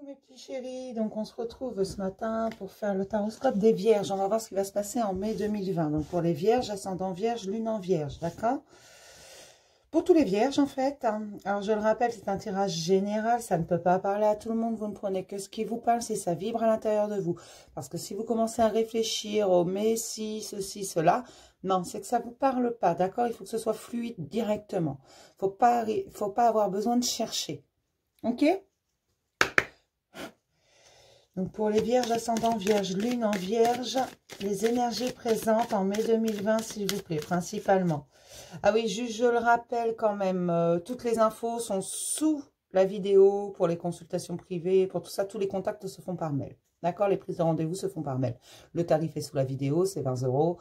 Coucou mes petits chéris, donc on se retrouve ce matin pour faire le taroscope des vierges. On va voir ce qui va se passer en mai 2020. Donc pour les vierges, ascendant vierge, lune en vierge, d'accord? Pour tous les vierges en fait. Alors je le rappelle, c'est un tirage général, ça ne peut pas parler à tout le monde. Vous ne prenez que ce qui vous parle, si ça vibre à l'intérieur de vous. Parce que si vous commencez à réfléchir au mais si, ceci, cela, non, c'est que ça ne vous parle pas, d'accord? Il faut que ce soit fluide directement. Faut pas avoir besoin de chercher, ok? Donc pour les vierges, ascendant vierge, lune en vierge, les énergies présentes en mai 2020, s'il vous plaît, principalement. Ah oui, juste je le rappelle quand même, toutes les infos sont sous la vidéo pour les consultations privées, pour tout ça, tous les contacts se font par mail. D'accord? Les prises de rendez-vous se font par mail. Le tarif est sous la vidéo, c'est 20 €.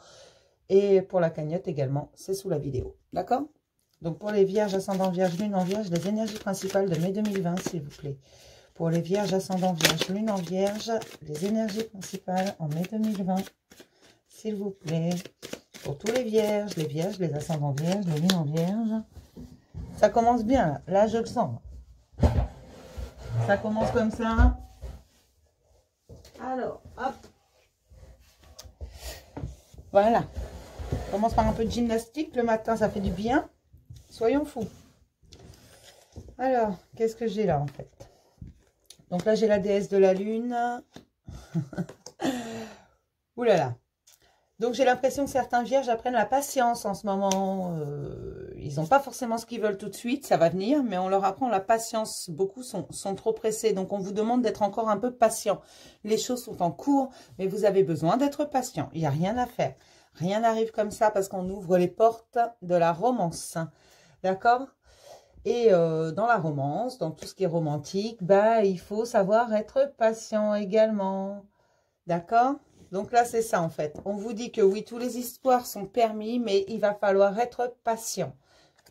Et pour la cagnotte également, c'est sous la vidéo. D'accord? Donc pour les vierges, ascendant vierge, lune en vierge, les énergies principales de mai 2020, s'il vous plaît. Pour les vierges, ascendant vierge, lune en vierge, les énergies principales en mai 2020, s'il vous plaît. Pour tous les vierges, les ascendants vierges, les lunes en vierge. Ça commence bien, là. Là, je le sens. Ça commence comme ça. Alors, hop. Voilà. On commence par un peu de gymnastique. Le matin, ça fait du bien. Soyons fous. Alors, qu'est-ce que j'ai là, en fait? Donc là, j'ai la déesse de la lune. Ouh là là. Donc, j'ai l'impression que certains vierges apprennent la patience en ce moment. Ils n'ont pas forcément ce qu'ils veulent tout de suite. Ça va venir, mais on leur apprend la patience. Beaucoup sont trop pressés. Donc, on vous demande d'être encore un peu patient. Les choses sont en cours, mais vous avez besoin d'être patient. Il n'y a rien à faire. Rien n'arrive comme ça parce qu'on ouvre les portes de la romance. D'accord ? Et dans la romance, dans tout ce qui est romantique, bah, il faut savoir être patient également. D'accord? Donc là, c'est ça en fait. On vous dit que oui, tous les histoires sont permis, mais il va falloir être patient.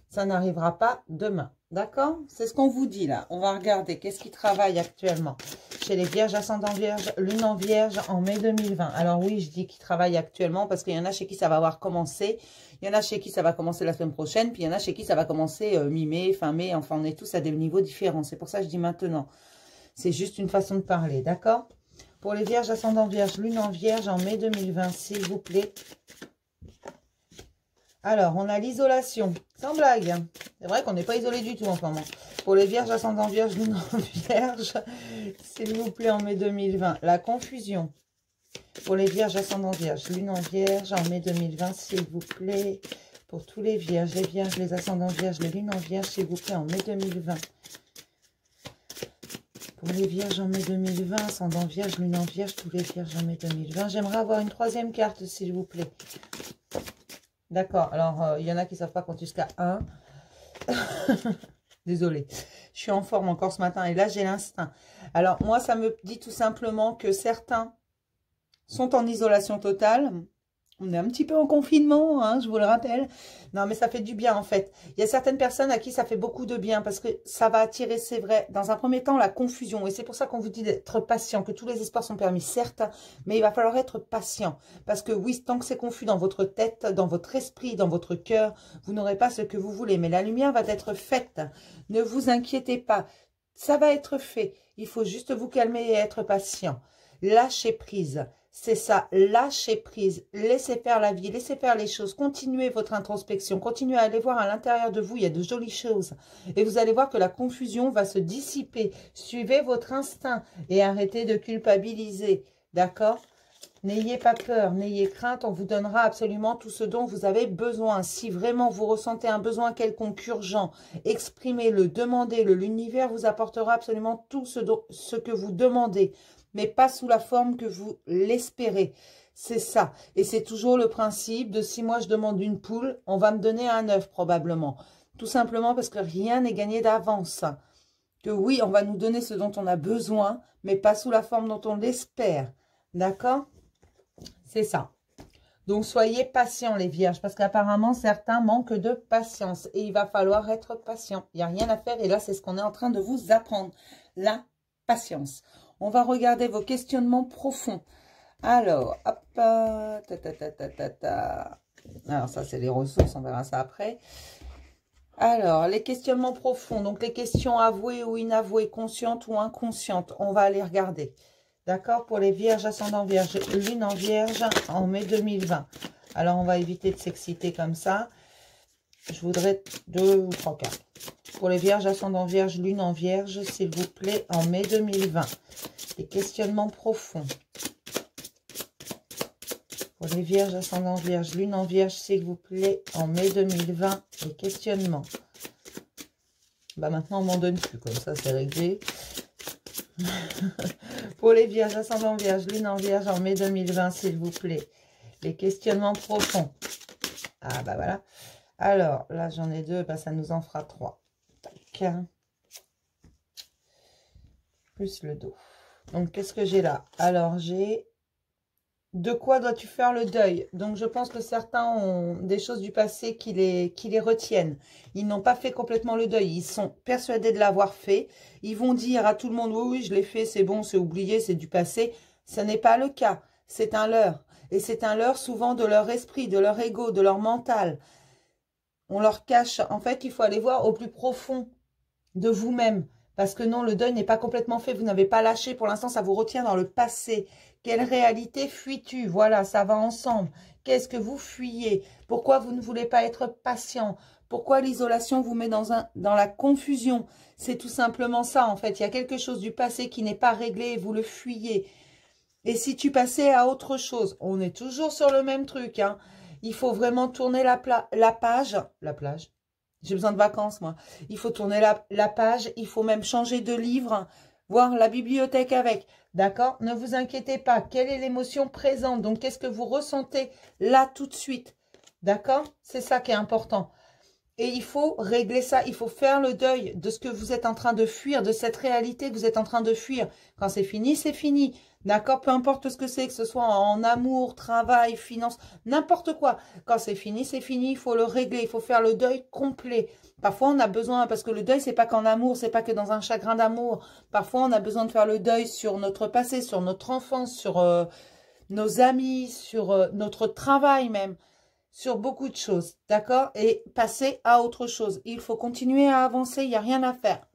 Ça n'arrivera pas demain. D'accord? C'est ce qu'on vous dit là. On va regarder qu'est-ce qui travaille actuellement chez les vierges, ascendant vierge, lune en vierge en mai 2020. Alors oui, je dis qu'ils travaillent actuellement parce qu'il y en a chez qui ça va avoir commencé. Il y en a chez qui ça va commencer la semaine prochaine. Puis il y en a chez qui ça va commencer mi-mai, fin mai. Enfin, on est tous à des niveaux différents. C'est pour ça que je dis maintenant. C'est juste une façon de parler. D'accord? Pour les vierges, ascendant vierge, lune en vierge en mai 2020, s'il vous plaît. Alors, on a l'isolation. Sans blague. C'est vrai qu'on n'est pas isolé du tout en ce moment. Pour les vierges, ascendant vierge, lune en vierge, s'il vous plaît, en mai 2020. La confusion. Pour les vierges, ascendant vierge, lune en vierge, en mai 2020, s'il vous plaît. Pour tous les vierges, les ascendants vierges, les lunes en vierge, s'il vous plaît, en mai 2020. Pour les vierges en mai 2020, ascendant vierge, lune en vierge, tous les vierges en mai 2020. J'aimerais avoir une troisième carte, s'il vous plaît. D'accord, alors il y en a qui ne savent pas compter jusqu'à 1. Désolée, je suis en forme encore ce matin et là j'ai l'instinct. Alors moi ça me dit tout simplement que certains sont en isolation totale. On est un petit peu en confinement, hein, je vous le rappelle. Non, mais ça fait du bien, en fait. Il y a certaines personnes à qui ça fait beaucoup de bien parce que ça va attirer, c'est vrai, dans un premier temps, la confusion. Et c'est pour ça qu'on vous dit d'être patient, que tous les espoirs sont permis, certes, mais il va falloir être patient. Parce que oui, tant que c'est confus dans votre tête, dans votre esprit, dans votre cœur, vous n'aurez pas ce que vous voulez. Mais la lumière va être faite. Ne vous inquiétez pas. Ça va être fait. Il faut juste vous calmer et être patient. Lâchez prise. C'est ça, lâchez prise, laissez faire la vie, laissez faire les choses, continuez votre introspection, continuez à aller voir à l'intérieur de vous, il y a de jolies choses. Et vous allez voir que la confusion va se dissiper. Suivez votre instinct et arrêtez de culpabiliser, d'accord? N'ayez pas peur, n'ayez crainte, on vous donnera absolument tout ce dont vous avez besoin. Si vraiment vous ressentez un besoin quelconque urgent, exprimez-le, demandez-le, l'univers vous apportera absolument tout ce que vous demandez. Mais pas sous la forme que vous l'espérez. C'est ça. Et c'est toujours le principe de si moi je demande une poule, on va me donner un œuf probablement. Tout simplement parce que rien n'est gagné d'avance. Que oui, on va nous donner ce dont on a besoin, mais pas sous la forme dont on l'espère. D'accord? C'est ça. Donc soyez patients les vierges, parce qu'apparemment certains manquent de patience. Et il va falloir être patient. Il n'y a rien à faire. Et là, c'est ce qu'on est en train de vous apprendre. La patience. On va regarder vos questionnements profonds. Alors, hop, Alors ça, c'est les ressources, on verra ça après. Alors, les questionnements profonds, donc les questions avouées ou inavouées, conscientes ou inconscientes, on va aller regarder. D'accord? Pour les vierges, ascendant vierge, lune en vierge en mai 2020. Alors, on va éviter de s'exciter comme ça. Je voudrais 2 ou 3 cartes. Pour les vierges, ascendant vierge, lune en vierge, s'il vous plaît, en mai 2020. Les questionnements profonds. Pour les vierges, ascendant vierge, lune en vierge, s'il vous plaît, en mai 2020. Les questionnements. Bah maintenant, on m'en donne plus, comme ça, c'est réglé. Pour les vierges, ascendant vierge, lune en vierge, en mai 2020, s'il vous plaît. Les questionnements profonds. Ah, bah voilà. Alors, là, j'en ai 2, bah, ça nous en fera 3. Tac. Plus le dos. Donc, qu'est-ce que j'ai là? Alors, j'ai... De quoi dois-tu faire le deuil? Donc, je pense que certains ont des choses du passé qui les retiennent. Ils n'ont pas fait complètement le deuil. Ils sont persuadés de l'avoir fait. Ils vont dire à tout le monde, oui, oui, je l'ai fait, c'est bon, c'est oublié, c'est du passé. Ce n'est pas le cas. C'est un leurre. Et c'est un leurre souvent de leur esprit, de leur ego, de leur mental. On leur cache. En fait, il faut aller voir au plus profond de vous-même. Parce que non, le deuil n'est pas complètement fait. Vous n'avez pas lâché. Pour l'instant, ça vous retient dans le passé. Quelle réalité fuis-tu? Voilà, ça va ensemble. Qu'est-ce que vous fuyez? Pourquoi vous ne voulez pas être patient? Pourquoi l'isolation vous met dans la confusion? C'est tout simplement ça, en fait. Il y a quelque chose du passé qui n'est pas réglé et vous le fuyez. Et si tu passais à autre chose? On est toujours sur le même truc, hein. Il faut vraiment tourner la page. La plage. J'ai besoin de vacances, moi. Il faut tourner la page. Il faut même changer de livre. Voir la bibliothèque avec. D'accord? Ne vous inquiétez pas. Quelle est l'émotion présente? Donc, qu'est-ce que vous ressentez là tout de suite? D'accord? C'est ça qui est important. Et il faut régler ça. Il faut faire le deuil de ce que vous êtes en train de fuir, de cette réalité que vous êtes en train de fuir. Quand c'est fini, c'est fini. D'accord? Peu importe ce que ce soit en amour, travail, finance, n'importe quoi. Quand c'est fini, c'est fini. Il faut le régler. Il faut faire le deuil complet. Parfois, on a besoin, parce que le deuil, c'est pas qu'en amour, c'est pas que dans un chagrin d'amour. Parfois, on a besoin de faire le deuil sur notre passé, sur notre enfance, sur nos amis, sur notre travail même. Sur beaucoup de choses, d'accord? Et passer à autre chose. Il faut continuer à avancer, il n'y a rien à faire.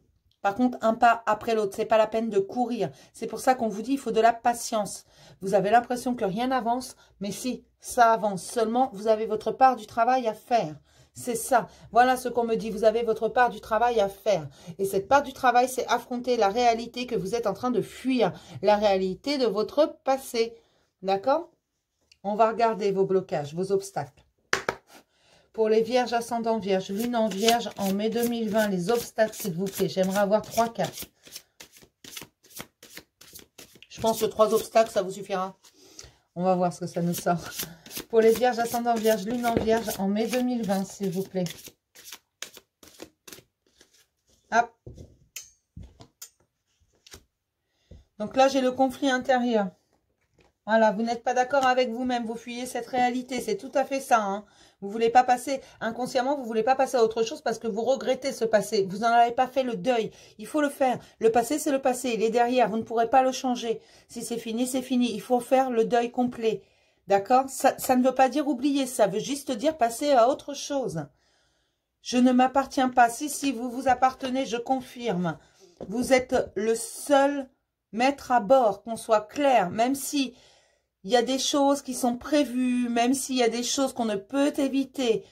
Par contre, un pas après l'autre, c'est pas la peine de courir. C'est pour ça qu'on vous dit, il faut de la patience. Vous avez l'impression que rien n'avance, mais si, ça avance. Seulement, vous avez votre part du travail à faire. C'est ça. Voilà ce qu'on me dit. Vous avez votre part du travail à faire. Et cette part du travail, c'est affronter la réalité que vous êtes en train de fuir. La réalité de votre passé. D'accord? On va regarder vos blocages, vos obstacles. Pour les vierges, ascendant vierge, lune en vierge, en mai 2020, les obstacles, s'il vous plaît. J'aimerais avoir 3 cartes. Je pense que 3 obstacles, ça vous suffira. On va voir ce que ça nous sort. Pour les vierges, ascendant vierge, lune en vierge, en mai 2020, s'il vous plaît. Hop. Donc là, j'ai le conflit intérieur. Voilà, vous n'êtes pas d'accord avec vous-même, vous fuyez cette réalité, c'est tout à fait ça. Hein. Vous voulez pas passer, inconsciemment, vous voulez pas passer à autre chose parce que vous regrettez ce passé. Vous n'en avez pas fait le deuil. Il faut le faire. Le passé, c'est le passé. Il est derrière. Vous ne pourrez pas le changer. Si c'est fini, c'est fini. Il faut faire le deuil complet. D'accord? Ça ne veut pas dire oublier. Ça veut juste dire passer à autre chose. Je ne m'appartiens pas. Si, vous vous appartenez, je confirme. Vous êtes le seul maître à bord, qu'on soit clair, même si... il y a des choses qui sont prévues, même s'il y a des choses qu'on ne peut éviter.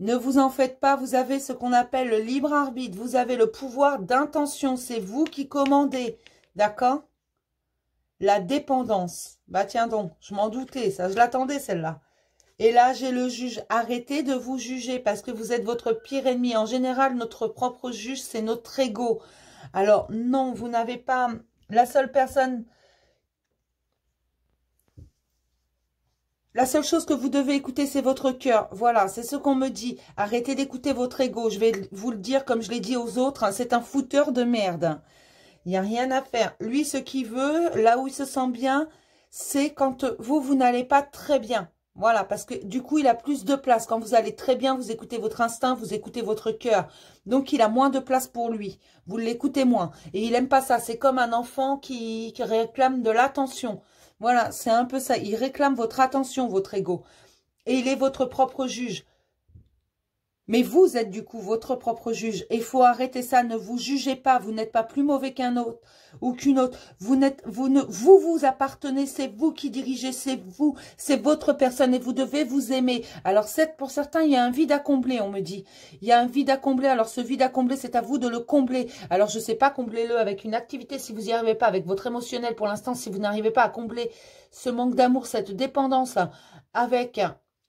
Ne vous en faites pas, vous avez ce qu'on appelle le libre arbitre. Vous avez le pouvoir d'intention, c'est vous qui commandez. D'accord? La dépendance. Bah tiens donc, je m'en doutais, ça je l'attendais celle-là. Et là, j'ai le juge. Arrêtez de vous juger parce que vous êtes votre pire ennemi. En général, notre propre juge, c'est notre ego. Alors non, vous n'avez pas... La seule personne... La seule chose que vous devez écouter, c'est votre cœur. Voilà, c'est ce qu'on me dit. Arrêtez d'écouter votre ego. Je vais vous le dire comme je l'ai dit aux autres. Hein, c'est un fouteur de merde. Il n'y a rien à faire. Lui, ce qu'il veut, là où il se sent bien, c'est quand vous n'allez pas très bien. Voilà, parce que du coup, il a plus de place. Quand vous allez très bien, vous écoutez votre instinct, vous écoutez votre cœur. Donc, il a moins de place pour lui. Vous l'écoutez moins. Et il n'aime pas ça. C'est comme un enfant qui réclame de l'attention. Voilà, c'est un peu ça. Il réclame votre attention, votre ego. Et il est votre propre juge. Mais vous êtes du coup votre propre juge. Et il faut arrêter ça. Ne vous jugez pas. Vous n'êtes pas plus mauvais qu'un autre ou qu'une autre. Vous appartenez. C'est vous qui dirigez. C'est vous. C'est votre personne et vous devez vous aimer. Alors pour certains, il y a un vide à combler, on me dit. Il y a un vide à combler. Alors ce vide à combler, c'est à vous de le combler. Alors je ne sais pas, comblez-le avec une activité si vous n'y arrivez pas, avec votre émotionnel pour l'instant, si vous n'arrivez pas à combler ce manque d'amour, cette dépendance avec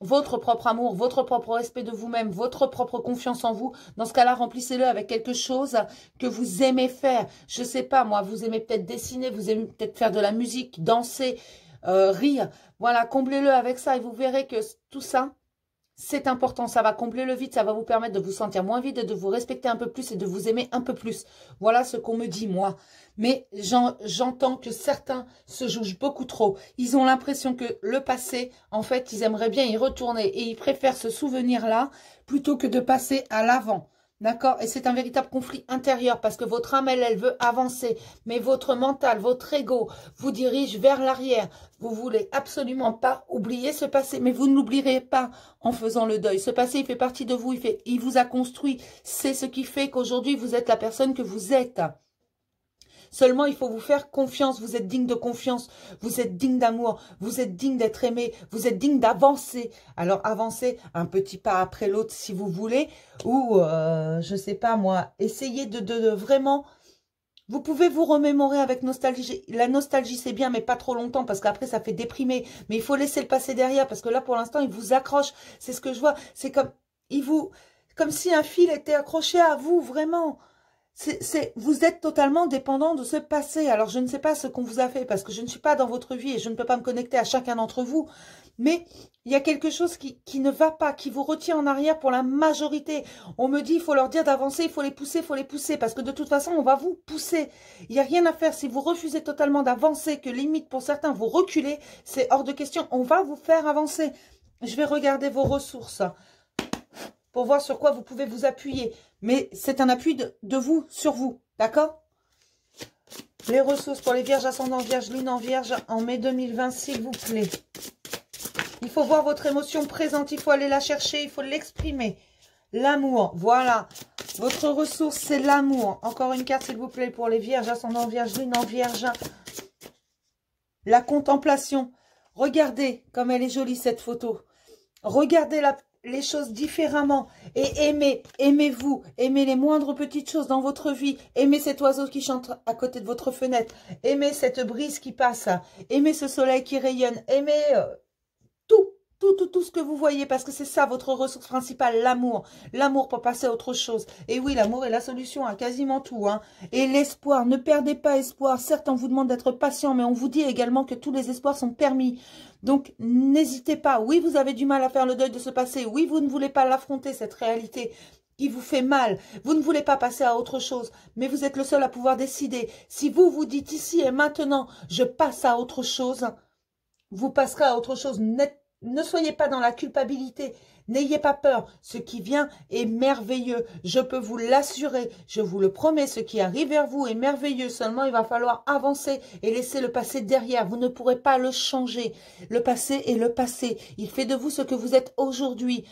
votre propre amour, votre propre respect de vous-même, votre propre confiance en vous. Dans ce cas-là, remplissez-le avec quelque chose que vous aimez faire. Je sais pas, moi, vous aimez peut-être dessiner, vous aimez peut-être faire de la musique, danser, rire. Voilà, comblez-le avec ça et vous verrez que tout ça, c'est important. Ça va combler le vide, ça va vous permettre de vous sentir moins vide et de vous respecter un peu plus et de vous aimer un peu plus. Voilà ce qu'on me dit, moi. Mais j'entends que certains se jugent beaucoup trop. Ils ont l'impression que le passé, en fait, ils aimeraient bien y retourner. Et ils préfèrent ce souvenir-là plutôt que de passer à l'avant. D'accord? Et c'est un véritable conflit intérieur parce que votre âme, elle veut avancer. Mais votre mental, votre ego vous dirige vers l'arrière. Vous voulez absolument pas oublier ce passé. Mais vous ne l'oublierez pas en faisant le deuil. Ce passé, il fait partie de vous. Il vous a construit. C'est ce qui fait qu'aujourd'hui, vous êtes la personne que vous êtes. Seulement, il faut vous faire confiance. Vous êtes digne de confiance. Vous êtes digne d'amour. Vous êtes digne d'être aimé. Vous êtes digne d'avancer. Alors, avancez un petit pas après l'autre si vous voulez. Ou, je sais pas moi, essayez de vraiment... Vous pouvez vous remémorer avec nostalgie. La nostalgie, c'est bien, mais pas trop longtemps, parce qu'après, ça fait déprimer. Mais il faut laisser le passé derrière, parce que là, pour l'instant, il vous accroche. C'est ce que je vois. C'est comme... Comme si un fil était accroché à vous, vraiment. Vous êtes totalement dépendant de ce passé. Alors, je ne sais pas ce qu'on vous a fait parce que je ne suis pas dans votre vie et je ne peux pas me connecter à chacun d'entre vous. Mais il y a quelque chose qui ne va pas, qui vous retient en arrière pour la majorité. On me dit, il faut leur dire d'avancer, il faut les pousser parce que de toute façon, on va vous pousser. Il n'y a rien à faire. Si vous refusez totalement d'avancer, que limite pour certains, vous reculez, c'est hors de question. On va vous faire avancer. Je vais regarder vos ressources pour voir sur quoi vous pouvez vous appuyer. Mais c'est un appui de vous, sur vous, d'accord? Les ressources pour les vierges, ascendant vierge, lune en vierge, en mai 2020, s'il vous plaît. Il faut voir votre émotion présente, il faut aller la chercher, il faut l'exprimer. L'amour, voilà. Votre ressource, c'est l'amour. Encore une carte, s'il vous plaît, pour les vierges, ascendant vierge, lune en vierge. La contemplation. Regardez comme elle est jolie, cette photo. Regardez les choses différemment et aimez-vous, aimez les moindres petites choses dans votre vie, aimez cet oiseau qui chante à côté de votre fenêtre, aimez cette brise qui passe, aimez ce soleil qui rayonne, aimez tout ce que vous voyez parce que c'est ça votre ressource principale, l'amour pour passer à autre chose. Et oui, l'amour est la solution à quasiment tout, hein. Et l'espoir, ne perdez pas espoir. Certes, on vous demande d'être patient, mais on vous dit également que tous les espoirs sont permis. Donc, n'hésitez pas. Oui, vous avez du mal à faire le deuil de ce passé. Oui, vous ne voulez pas l'affronter, cette réalité qui vous fait mal. Vous ne voulez pas passer à autre chose, mais vous êtes le seul à pouvoir décider. Si vous vous dites ici et maintenant, je passe à autre chose, vous passerez à autre chose. Ne soyez pas dans la culpabilité. N'ayez pas peur. Ce qui vient est merveilleux. Je peux vous l'assurer. Je vous le promets. Ce qui arrive vers vous est merveilleux. Seulement, il va falloir avancer et laisser le passé derrière. Vous ne pourrez pas le changer. Le passé est le passé. Il fait de vous ce que vous êtes aujourd'hui.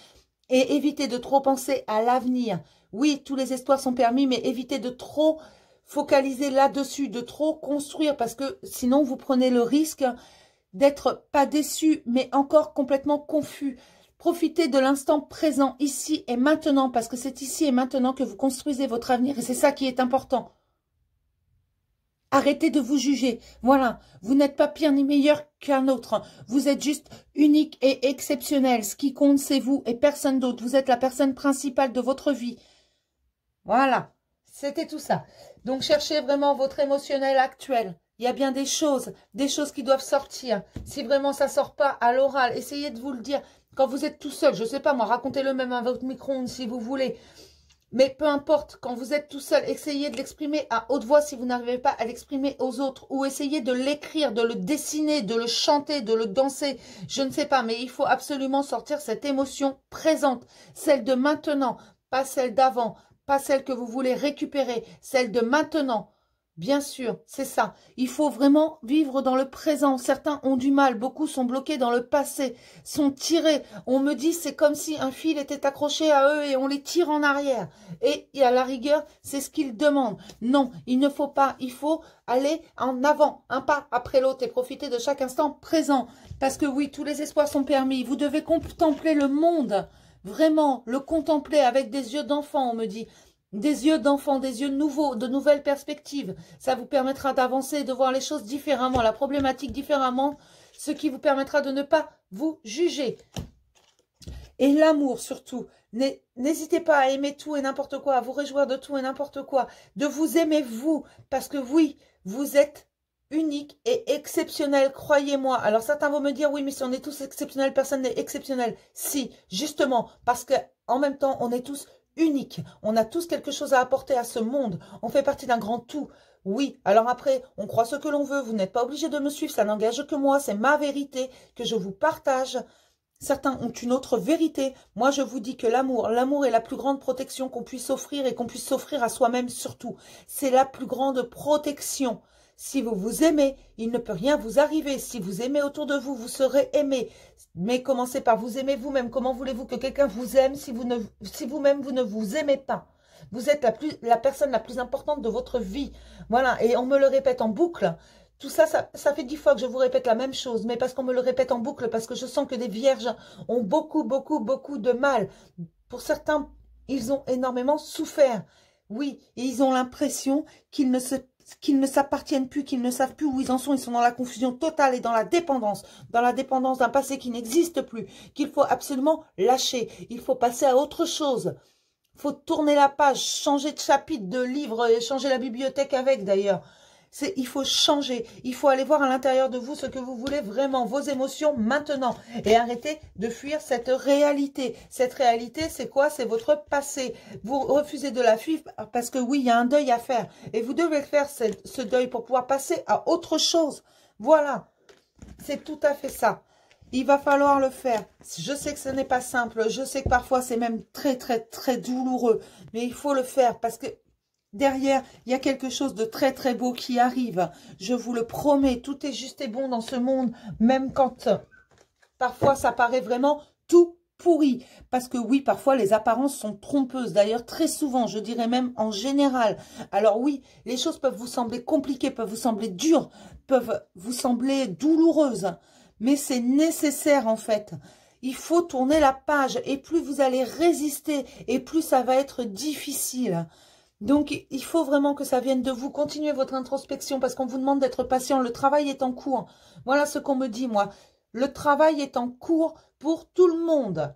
Et évitez de trop penser à l'avenir. Oui, tous les espoirs sont permis, mais évitez de trop focaliser là-dessus, de trop construire, parce que sinon, vous prenez le risque d'être pas déçu, mais encore complètement confus. Profitez de l'instant présent, ici et maintenant, parce que c'est ici et maintenant que vous construisez votre avenir, et c'est ça qui est important. Arrêtez de vous juger. Voilà, vous n'êtes pas pire ni meilleur qu'un autre. Vous êtes juste unique et exceptionnel. Ce qui compte, c'est vous et personne d'autre. Vous êtes la personne principale de votre vie. Voilà, c'était tout ça. Donc, cherchez vraiment votre émotionnel actuel. Il y a bien des choses qui doivent sortir. Si vraiment ça ne sort pas à l'oral, essayez de vous le dire. Quand vous êtes tout seul, je ne sais pas moi, racontez-le même à votre micro-ondes si vous voulez. Mais peu importe, quand vous êtes tout seul, essayez de l'exprimer à haute voix si vous n'arrivez pas à l'exprimer aux autres. Ou essayez de l'écrire, de le dessiner, de le chanter, de le danser. Je ne sais pas, mais il faut absolument sortir cette émotion présente. Celle de maintenant, pas celle d'avant, pas celle que vous voulez récupérer, celle de maintenant. Bien sûr, c'est ça. Il faut vraiment vivre dans le présent. Certains ont du mal, beaucoup sont bloqués dans le passé, sont tirés. On me dit c'est comme si un fil était accroché à eux et on les tire en arrière. Et à la rigueur, c'est ce qu'ils demandent. Non, il ne faut pas. Il faut aller en avant, un pas après l'autre et profiter de chaque instant présent. Parce que oui, tous les espoirs sont permis. Vous devez contempler le monde. Vraiment, le contempler avec des yeux d'enfant, on me dit. Des yeux d'enfant, des yeux nouveaux, de nouvelles perspectives. Ça vous permettra d'avancer, de voir les choses différemment, la problématique différemment, ce qui vous permettra de ne pas vous juger. Et l'amour surtout. N'hésitez pas à aimer tout et n'importe quoi, à vous réjouir de tout et n'importe quoi, de vous aimer vous, parce que oui, vous êtes unique et exceptionnel, croyez-moi. Alors certains vont me dire, oui, mais si on est tous exceptionnels, personne n'est exceptionnel. Si, justement, parce que en même temps, on est tous unique. On a tous quelque chose à apporter à ce monde. On fait partie d'un grand tout. Oui, alors après, on croit ce que l'on veut. Vous n'êtes pas obligé de me suivre. Ça n'engage que moi. C'est ma vérité que je vous partage. Certains ont une autre vérité. Moi, je vous dis que l'amour est la plus grande protection qu'on puisse offrir et qu'on puisse s'offrir à soi-même surtout. C'est la plus grande protection. Si vous vous aimez, il ne peut rien vous arriver. Si vous aimez autour de vous, vous serez aimé. Mais commencez par vous aimer vous-même. Comment voulez-vous que quelqu'un vous aime si vous-même vous ne vous aimez pas? Vous êtes la personne la plus importante de votre vie. Voilà, et on me le répète en boucle. Tout ça, ça fait 10 fois que je vous répète la même chose, mais parce qu'on me le répète en boucle, parce que je sens que des vierges ont beaucoup de mal. Pour certains, ils ont énormément souffert. Oui, et ils ont l'impression qu'ils ne s'appartiennent plus, qu'ils ne savent plus où ils en sont. Ils sont dans la confusion totale et dans la dépendance d'un passé qui n'existe plus, qu'il faut absolument lâcher. Il faut passer à autre chose. Il faut tourner la page, changer de chapitre, de livre, et changer la bibliothèque avec d'ailleurs. Il faut changer, il faut aller voir à l'intérieur de vous ce que vous voulez vraiment, vos émotions maintenant. Et arrêter de fuir cette réalité. Cette réalité, c'est quoi? C'est votre passé. Vous refusez de la fuir parce que oui, il y a un deuil à faire. Et vous devez faire ce deuil pour pouvoir passer à autre chose. Voilà, c'est tout à fait ça. Il va falloir le faire. Je sais que ce n'est pas simple. Je sais que parfois, c'est même très douloureux. Mais il faut le faire parce que derrière, il y a quelque chose de très beau qui arrive. Je vous le promets, tout est juste et bon dans ce monde, même quand parfois ça paraît vraiment tout pourri. Parce que oui, parfois les apparences sont trompeuses. D'ailleurs, très souvent, je dirais même en général. Alors oui, les choses peuvent vous sembler compliquées, peuvent vous sembler dures, peuvent vous sembler douloureuses. Mais c'est nécessaire en fait. Il faut tourner la page et plus vous allez résister et plus ça va être difficile. Donc, il faut vraiment que ça vienne de vous. Continuez votre introspection parce qu'on vous demande d'être patient. Le travail est en cours. Voilà ce qu'on me dit, moi. Le travail est en cours pour tout le monde.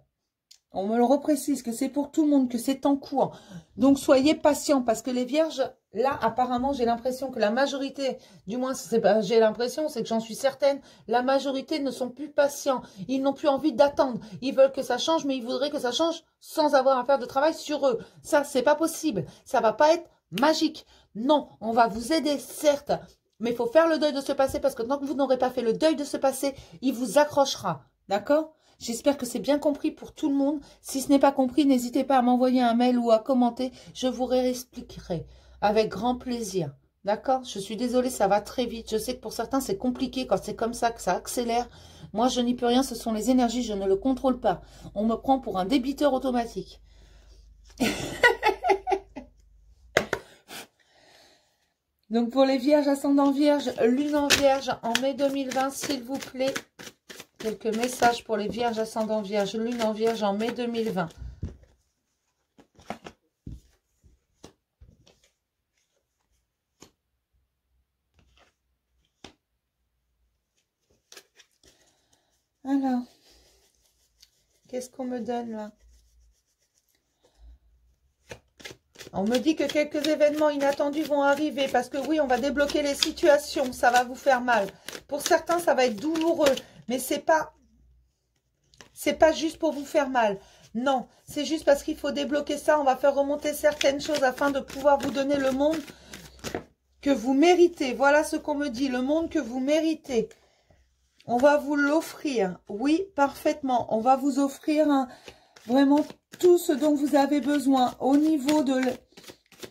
On me le reprécise que c'est pour tout le monde, que c'est en cours. Donc, soyez patients parce que les vierges, là, apparemment, j'ai l'impression que la majorité, du moins, j'ai l'impression, c'est que j'en suis certaine, la majorité ne sont plus patients. Ils n'ont plus envie d'attendre. Ils veulent que ça change, mais ils voudraient que ça change sans avoir à faire de travail sur eux. Ça, c'est pas possible. Ça va pas être magique. Non, on va vous aider, certes, mais il faut faire le deuil de ce passé parce que tant que vous n'aurez pas fait le deuil de ce passé, il vous accrochera. D'accord ? J'espère que c'est bien compris pour tout le monde. Si ce n'est pas compris, n'hésitez pas à m'envoyer un mail ou à commenter. Je vous réexpliquerai avec grand plaisir. D'accord? Je suis désolée, ça va très vite. Je sais que pour certains, c'est compliqué quand c'est comme ça, que ça accélère. Moi, je n'y peux rien. Ce sont les énergies. Je ne le contrôle pas. On me prend pour un débiteur automatique. Donc, pour les vierges, ascendant vierge, lune en vierge, en mai 2020, s'il vous plaît. Quelques messages pour les vierges, ascendant vierge, lune en vierge, en mai 2020. Alors, qu'est-ce qu'on me donne là? On me dit que quelques événements inattendus vont arriver parce que oui, on va débloquer les situations, ça va vous faire mal. Pour certains, ça va être douloureux, mais c'est pas juste pour vous faire mal. Non, c'est juste parce qu'il faut débloquer ça, on va faire remonter certaines choses afin de pouvoir vous donner le monde que vous méritez. Voilà ce qu'on me dit, le monde que vous méritez. On va vous l'offrir. Oui, parfaitement. On va vous offrir vraiment tout ce dont vous avez besoin au niveau de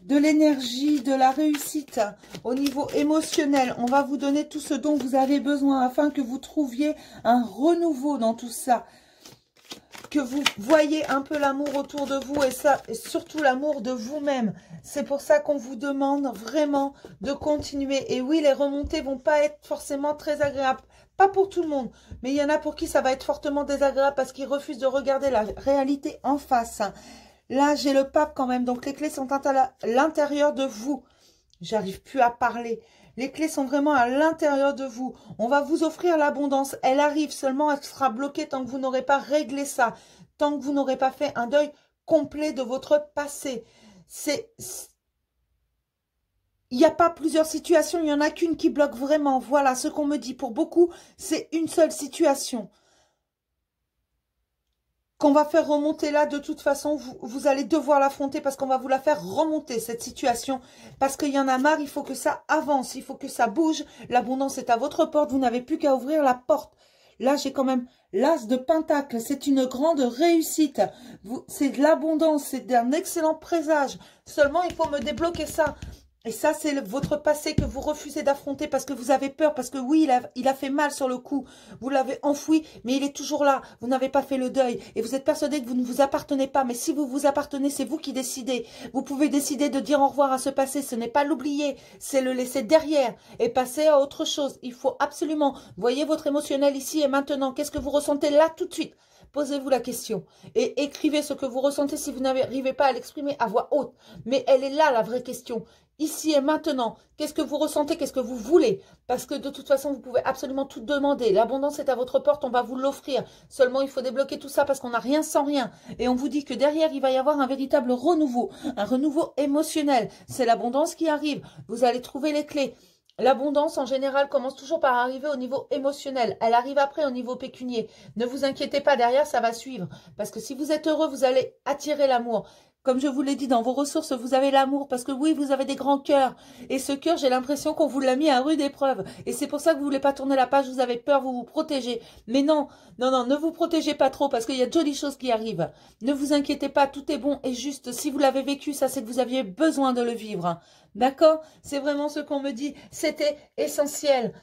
de l'énergie, de la réussite au niveau émotionnel. On va vous donner tout ce dont vous avez besoin afin que vous trouviez un renouveau dans tout ça. Que vous voyez un peu l'amour autour de vous et ça, et surtout l'amour de vous-même. C'est pour ça qu'on vous demande vraiment de continuer. Et oui, les remontées vont pas être forcément très agréables. Pas pour tout le monde, mais il y en a pour qui ça va être fortement désagréable parce qu'ils refusent de regarder la réalité en face. Là, j'ai le pape quand même, donc les clés sont à l'intérieur de vous. J'arrive plus à parler. Les clés sont vraiment à l'intérieur de vous. On va vous offrir l'abondance. Elle arrive, seulement elle sera bloquée tant que vous n'aurez pas réglé ça. Tant que vous n'aurez pas fait un deuil complet de votre passé. Il n'y a pas plusieurs situations, il n'y en a qu'une qui bloque vraiment. Voilà ce qu'on me dit. Pour beaucoup, c'est une seule situation qu'on va faire remonter là. De toute façon, vous allez devoir l'affronter parce qu'on va vous la faire remonter, cette situation. Parce qu'il y en a marre, il faut que ça avance, il faut que ça bouge. L'abondance est à votre porte, vous n'avez plus qu'à ouvrir la porte. Là, j'ai quand même l'as de pentacle. C'est une grande réussite. C'est de l'abondance, c'est d'un excellent présage. Seulement, il faut me débloquer ça. Et ça, c'est votre passé que vous refusez d'affronter parce que vous avez peur. Parce que oui, il a fait mal sur le coup. Vous l'avez enfoui, mais il est toujours là. Vous n'avez pas fait le deuil. Et vous êtes persuadé que vous ne vous appartenez pas. Mais si vous vous appartenez, c'est vous qui décidez. Vous pouvez décider de dire au revoir à ce passé. Ce n'est pas l'oublier, c'est le laisser derrière et passer à autre chose. Il faut absolument, voyez votre émotionnel ici et maintenant. Qu'est-ce que vous ressentez là tout de suite? Posez-vous la question et écrivez ce que vous ressentez si vous n'arrivez pas à l'exprimer à voix haute. Mais elle est là, la vraie question. Ici et maintenant, qu'est-ce que vous ressentez, qu'est-ce que vous voulez? Parce que de toute façon, vous pouvez absolument tout demander. L'abondance est à votre porte, on va vous l'offrir. Seulement, il faut débloquer tout ça parce qu'on n'a rien sans rien. Et on vous dit que derrière, il va y avoir un véritable renouveau, un renouveau émotionnel. C'est l'abondance qui arrive. Vous allez trouver les clés. L'abondance, en général, commence toujours par arriver au niveau émotionnel. Elle arrive après au niveau pécunier. Ne vous inquiétez pas, derrière, ça va suivre. Parce que si vous êtes heureux, vous allez attirer l'amour. Comme je vous l'ai dit, dans vos ressources, vous avez l'amour. Parce que oui, vous avez des grands cœurs. Et ce cœur, j'ai l'impression qu'on vous l'a mis à rude épreuve. Et c'est pour ça que vous voulez pas tourner la page, vous avez peur, vous vous protégez. Mais non, non, non, ne vous protégez pas trop parce qu'il y a de jolies choses qui arrivent. Ne vous inquiétez pas, tout est bon et juste. Si vous l'avez vécu, ça, c'est que vous aviez besoin de le vivre. D'accord? C'est vraiment ce qu'on me dit. C'était essentiel.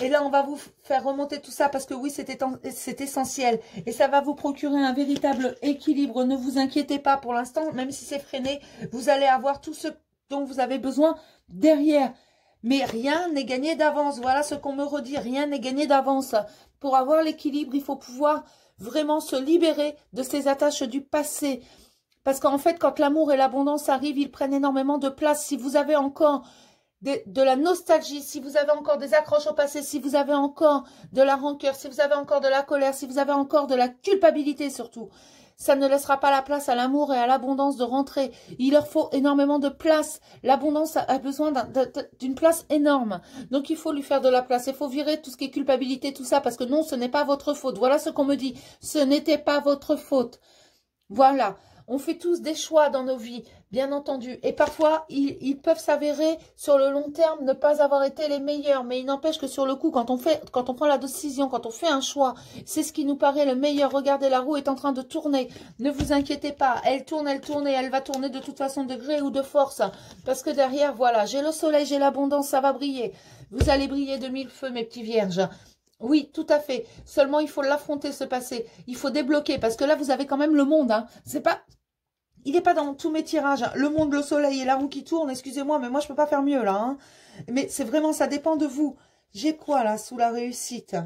Et là, on va vous faire remonter tout ça parce que oui, c'est essentiel. Et ça va vous procurer un véritable équilibre. Ne vous inquiétez pas pour l'instant, même si c'est freiné, vous allez avoir tout ce dont vous avez besoin derrière. Mais rien n'est gagné d'avance. Voilà ce qu'on me redit. Rien n'est gagné d'avance. Pour avoir l'équilibre, il faut pouvoir vraiment se libérer de ces attaches du passé. Parce qu'en fait, quand l'amour et l'abondance arrivent, ils prennent énormément de place. Si vous avez encore de la nostalgie, si vous avez encore des accroches au passé, si vous avez encore de la rancœur, si vous avez encore de la colère, si vous avez encore de la culpabilité surtout, ça ne laissera pas la place à l'amour et à l'abondance de rentrer. Il leur faut énormément de place. L'abondance a besoin d'une place énorme. Donc, il faut lui faire de la place. Il faut virer tout ce qui est culpabilité, tout ça, parce que non, ce n'est pas votre faute. Voilà ce qu'on me dit. Ce n'était pas votre faute. Voilà. On fait tous des choix dans nos vies, bien entendu. Et parfois, ils peuvent s'avérer, sur le long terme, ne pas avoir été les meilleurs. Mais il n'empêche que sur le coup, quand on prend la décision, quand on fait un choix, c'est ce qui nous paraît le meilleur. Regardez, la roue est en train de tourner. Ne vous inquiétez pas. Elle tourne et elle va tourner de toute façon de gré ou de force. Parce que derrière, voilà, j'ai le soleil, j'ai l'abondance, ça va briller. Vous allez briller de mille feux, mes petits vierges. Oui, tout à fait. Seulement, il faut l'affronter, ce passé. Il faut débloquer, parce que là, vous avez quand même le monde. Hein. C'est pas... Il n'est pas dans tous mes tirages. Hein. Le monde, le soleil et la roue qui tourne, excusez-moi, mais moi, je peux pas faire mieux, là. Hein. Mais c'est vraiment, ça dépend de vous. J'ai quoi, là, sous la réussite?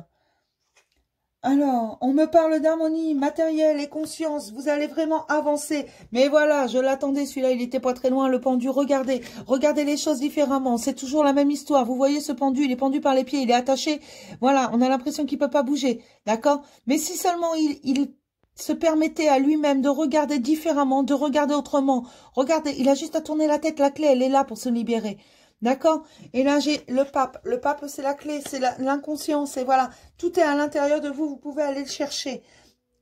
Alors, on me parle d'harmonie matérielle et conscience. Vous allez vraiment avancer. Mais voilà, je l'attendais, celui-là, il était pas très loin, le pendu. Regardez, regardez les choses différemment. C'est toujours la même histoire. Vous voyez ce pendu, il est pendu par les pieds, il est attaché. Voilà, on a l'impression qu'il peut pas bouger. D'accord? Mais si seulement il se permettait à lui-même de regarder différemment, de regarder autrement. Regardez, il a juste à tourner la tête, la clé, elle est là pour se libérer. D'accord? Et là, j'ai le pape. Le pape, c'est la clé, c'est l'inconscience. Et voilà, tout est à l'intérieur de vous, vous pouvez aller le chercher.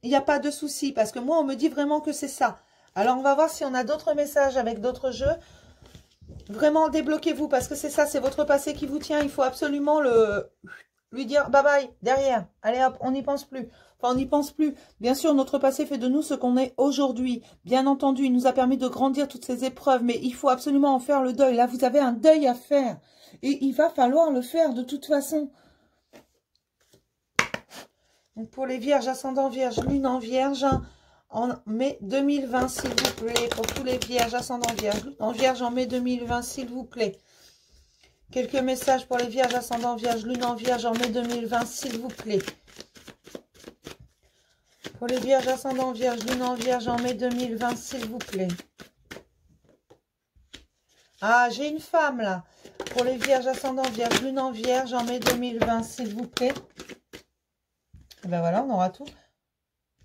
Il n'y a pas de souci, parce que moi, on me dit vraiment que c'est ça. Alors, on va voir si on a d'autres messages avec d'autres jeux. Vraiment, débloquez-vous, parce que c'est ça, c'est votre passé qui vous tient. Il faut absolument le lui dire bye bye, derrière, allez hop, on n'y pense plus. Enfin, on n'y pense plus. Bien sûr, notre passé fait de nous ce qu'on est aujourd'hui. Bien entendu, il nous a permis de grandir toutes ces épreuves, mais il faut absolument en faire le deuil. Là, vous avez un deuil à faire. Et il va falloir le faire de toute façon. Donc, pour les vierges, ascendant vierge, lune en vierge, en mai 2020, s'il vous plaît. Pour tous les vierges, ascendant vierge, lune en vierge, en mai 2020, s'il vous plaît. Quelques messages pour les vierges, ascendant vierge, lune en vierge, en mai 2020, s'il vous plaît. Pour les vierges, ascendant vierge, lune en vierge, en mai 2020, s'il vous plaît. Ah, j'ai une femme, là. Pour les vierges, ascendant vierge, lune en vierge, en mai 2020, s'il vous plaît. Et ben voilà, on aura tout.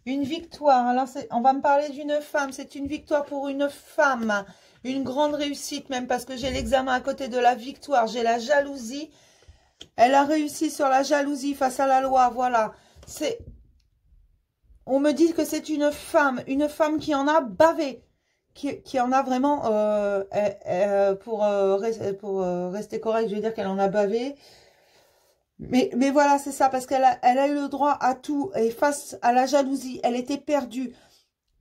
Une victoire. Alors, on va me parler d'une femme. C'est une victoire pour une femme. Une grande réussite, même, parce que j'ai l'examen à côté de la victoire. J'ai la jalousie. Elle a réussi sur la jalousie face à la loi. Voilà. On me dit que c'est une femme qui en a bavé, qui en a vraiment, pour rester correct, je vais dire qu'elle en a bavé. Mais voilà, c'est ça, parce qu'elle a eu le droit à tout, et face à la jalousie, elle était perdue.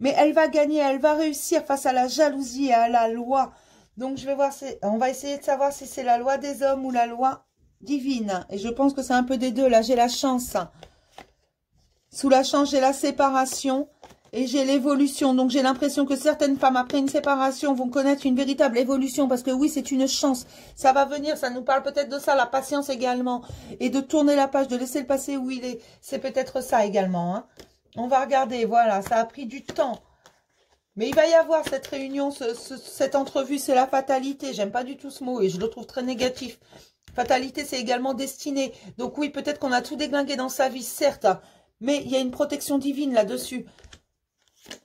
Mais elle va gagner, elle va réussir face à la jalousie et à la loi. Donc, je vais voir, on va essayer de savoir si c'est la loi des hommes ou la loi divine. Et je pense que c'est un peu des deux, là, j'ai la chance. Sous la chance, j'ai la séparation et j'ai l'évolution. Donc, j'ai l'impression que certaines femmes, après une séparation, vont connaître une véritable évolution. Parce que oui, c'est une chance. Ça va venir, ça nous parle peut-être de ça, la patience également. Et de tourner la page, de laisser le passé où il est. C'est peut-être ça également. Hein. On va regarder, voilà, ça a pris du temps. Mais il va y avoir cette réunion, cette entrevue, c'est la fatalité. J'aime pas du tout ce mot et je le trouve très négatif. Fatalité, c'est également destinée. Donc oui, peut-être qu'on a tout déglingué dans sa vie, certes. Mais il y a une protection divine là-dessus.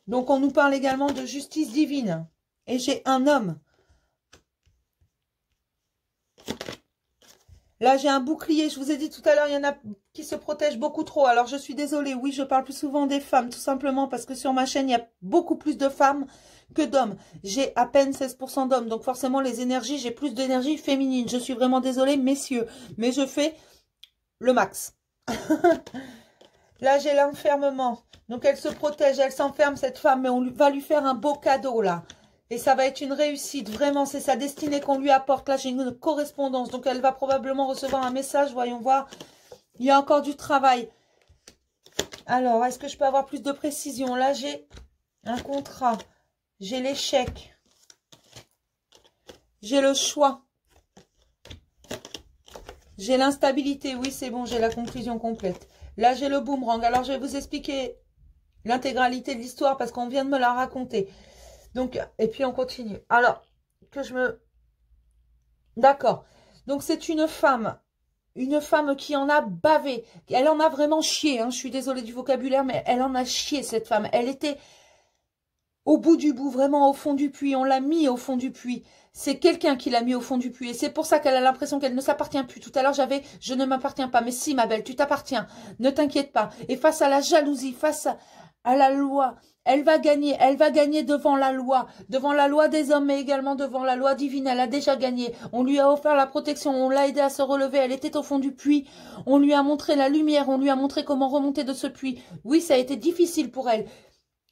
Donc, on nous parle également de justice divine. Et j'ai un homme. Là, j'ai un bouclier. Je vous ai dit tout à l'heure, il y en a qui se protègent beaucoup trop. Alors, je suis désolée. Oui, je parle plus souvent des femmes, tout simplement parce que sur ma chaîne, il y a beaucoup plus de femmes que d'hommes. J'ai à peine 16% d'hommes. Donc, forcément, les énergies, j'ai plus d'énergie féminine. Je suis vraiment désolée, messieurs. Mais je fais le max. Là, j'ai l'enfermement. Donc, elle se protège, elle s'enferme, cette femme. Mais on va lui faire un beau cadeau, là. Et ça va être une réussite. Vraiment, c'est sa destinée qu'on lui apporte. Là, j'ai une correspondance. Donc, elle va probablement recevoir un message. Voyons voir. Il y a encore du travail. Alors, est-ce que je peux avoir plus de précision? Là, j'ai un contrat. J'ai l'échec. J'ai le choix. J'ai l'instabilité. Oui, c'est bon, j'ai la conclusion complète. Là, j'ai le boomerang. Alors, je vais vous expliquer l'intégralité de l'histoire parce qu'on vient de me la raconter. Donc, et puis, on continue. Alors, D'accord. Donc, c'est une femme qui en a bavé. Elle en a vraiment chié. Hein. Je suis désolée du vocabulaire, mais elle en a chié, cette femme. Elle était au bout du bout, vraiment au fond du puits. On l'a mis au fond du puits. C'est quelqu'un qui l'a mis au fond du puits. Et c'est pour ça qu'elle a l'impression qu'elle ne s'appartient plus. Tout à l'heure, je ne m'appartiens pas. Mais si, ma belle, tu t'appartiens. Ne t'inquiète pas. Et face à la jalousie, face à la loi, elle va gagner devant la loi des hommes, mais également devant la loi divine. Elle a déjà gagné. On lui a offert la protection. On l'a aidée à se relever. Elle était au fond du puits. On lui a montré la lumière. On lui a montré comment remonter de ce puits. Oui, ça a été difficile pour elle.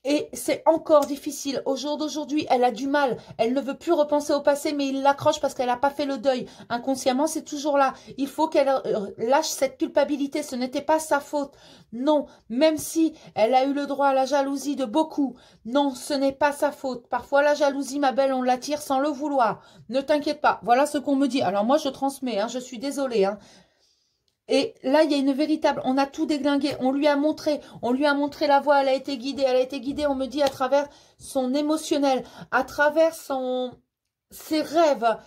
Et c'est encore difficile. Au jour d'aujourd'hui, elle a du mal. Elle ne veut plus repenser au passé, mais il l'accroche parce qu'elle n'a pas fait le deuil. Inconsciemment, c'est toujours là. Il faut qu'elle lâche cette culpabilité. Ce n'était pas sa faute. Non, même si elle a eu le droit à la jalousie de beaucoup. Non, ce n'est pas sa faute. Parfois, la jalousie, ma belle, on l'attire sans le vouloir. Ne t'inquiète pas. Voilà ce qu'on me dit. Alors moi, je transmets. Hein, je suis désolée. Hein. Et là, il y a une véritable... On a tout déglingué. On lui a montré la voie. Elle a été guidée, on me dit, à travers son émotionnel, à travers ses rêves.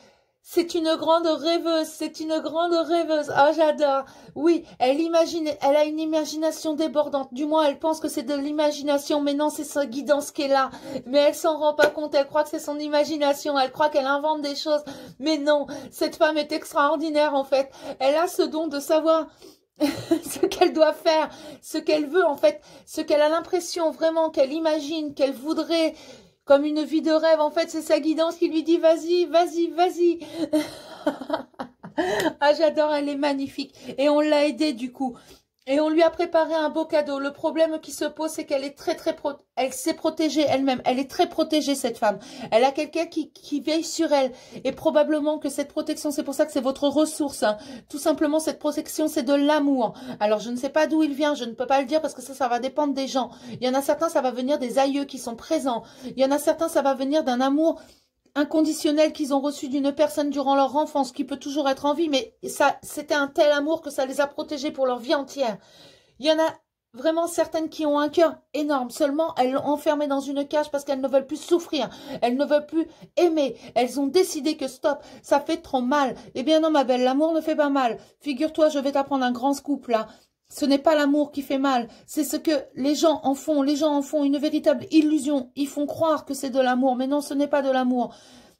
C'est une grande rêveuse. Ah, j'adore. Oui, elle a une imagination débordante. Du moins, elle pense que c'est de l'imagination, mais non, c'est sa guidance qui est là. Mais elle s'en rend pas compte. Elle croit que c'est son imagination. Elle croit qu'elle invente des choses. Mais non, cette femme est extraordinaire, en fait. Elle a ce don de savoir ce qu'elle doit faire, ce qu'elle veut, en fait, ce qu'elle a l'impression vraiment, qu'elle imagine, qu'elle voudrait... Comme une vie de rêve, en fait, c'est sa guidance qui lui dit « Vas-y, vas-y, vas-y !» Ah, j'adore, elle est magnifique. Et on l'a aidée du coup. Et on lui a préparé un beau cadeau. Le problème qui se pose, c'est qu'elle est elle s'est protégée elle-même. Elle est très protégée, cette femme. Elle a quelqu'un qui veille sur elle. Et probablement que cette protection, c'est pour ça que c'est votre ressource. Hein. Tout simplement, cette protection, c'est de l'amour. Alors, je ne sais pas d'où il vient. Je ne peux pas le dire parce que ça va dépendre des gens. Il y en a certains, ça va venir des aïeux qui sont présents. Il y en a certains, ça va venir d'un amour inconditionnel qu'ils ont reçu d'une personne durant leur enfance, qui peut toujours être en vie, mais ça, c'était un tel amour que ça les a protégés pour leur vie entière. Il y en a vraiment certaines qui ont un cœur énorme, seulement elles l'ont enfermé dans une cage parce qu'elles ne veulent plus souffrir, elles ne veulent plus aimer, elles ont décidé que stop, ça fait trop mal. Eh bien non ma belle, l'amour ne fait pas mal. Figure-toi, je vais t'apprendre un grand scoop là. Ce n'est pas l'amour qui fait mal, c'est ce que les gens en font. Les gens en font une véritable illusion. Ils font croire que c'est de l'amour, mais non, ce n'est pas de l'amour.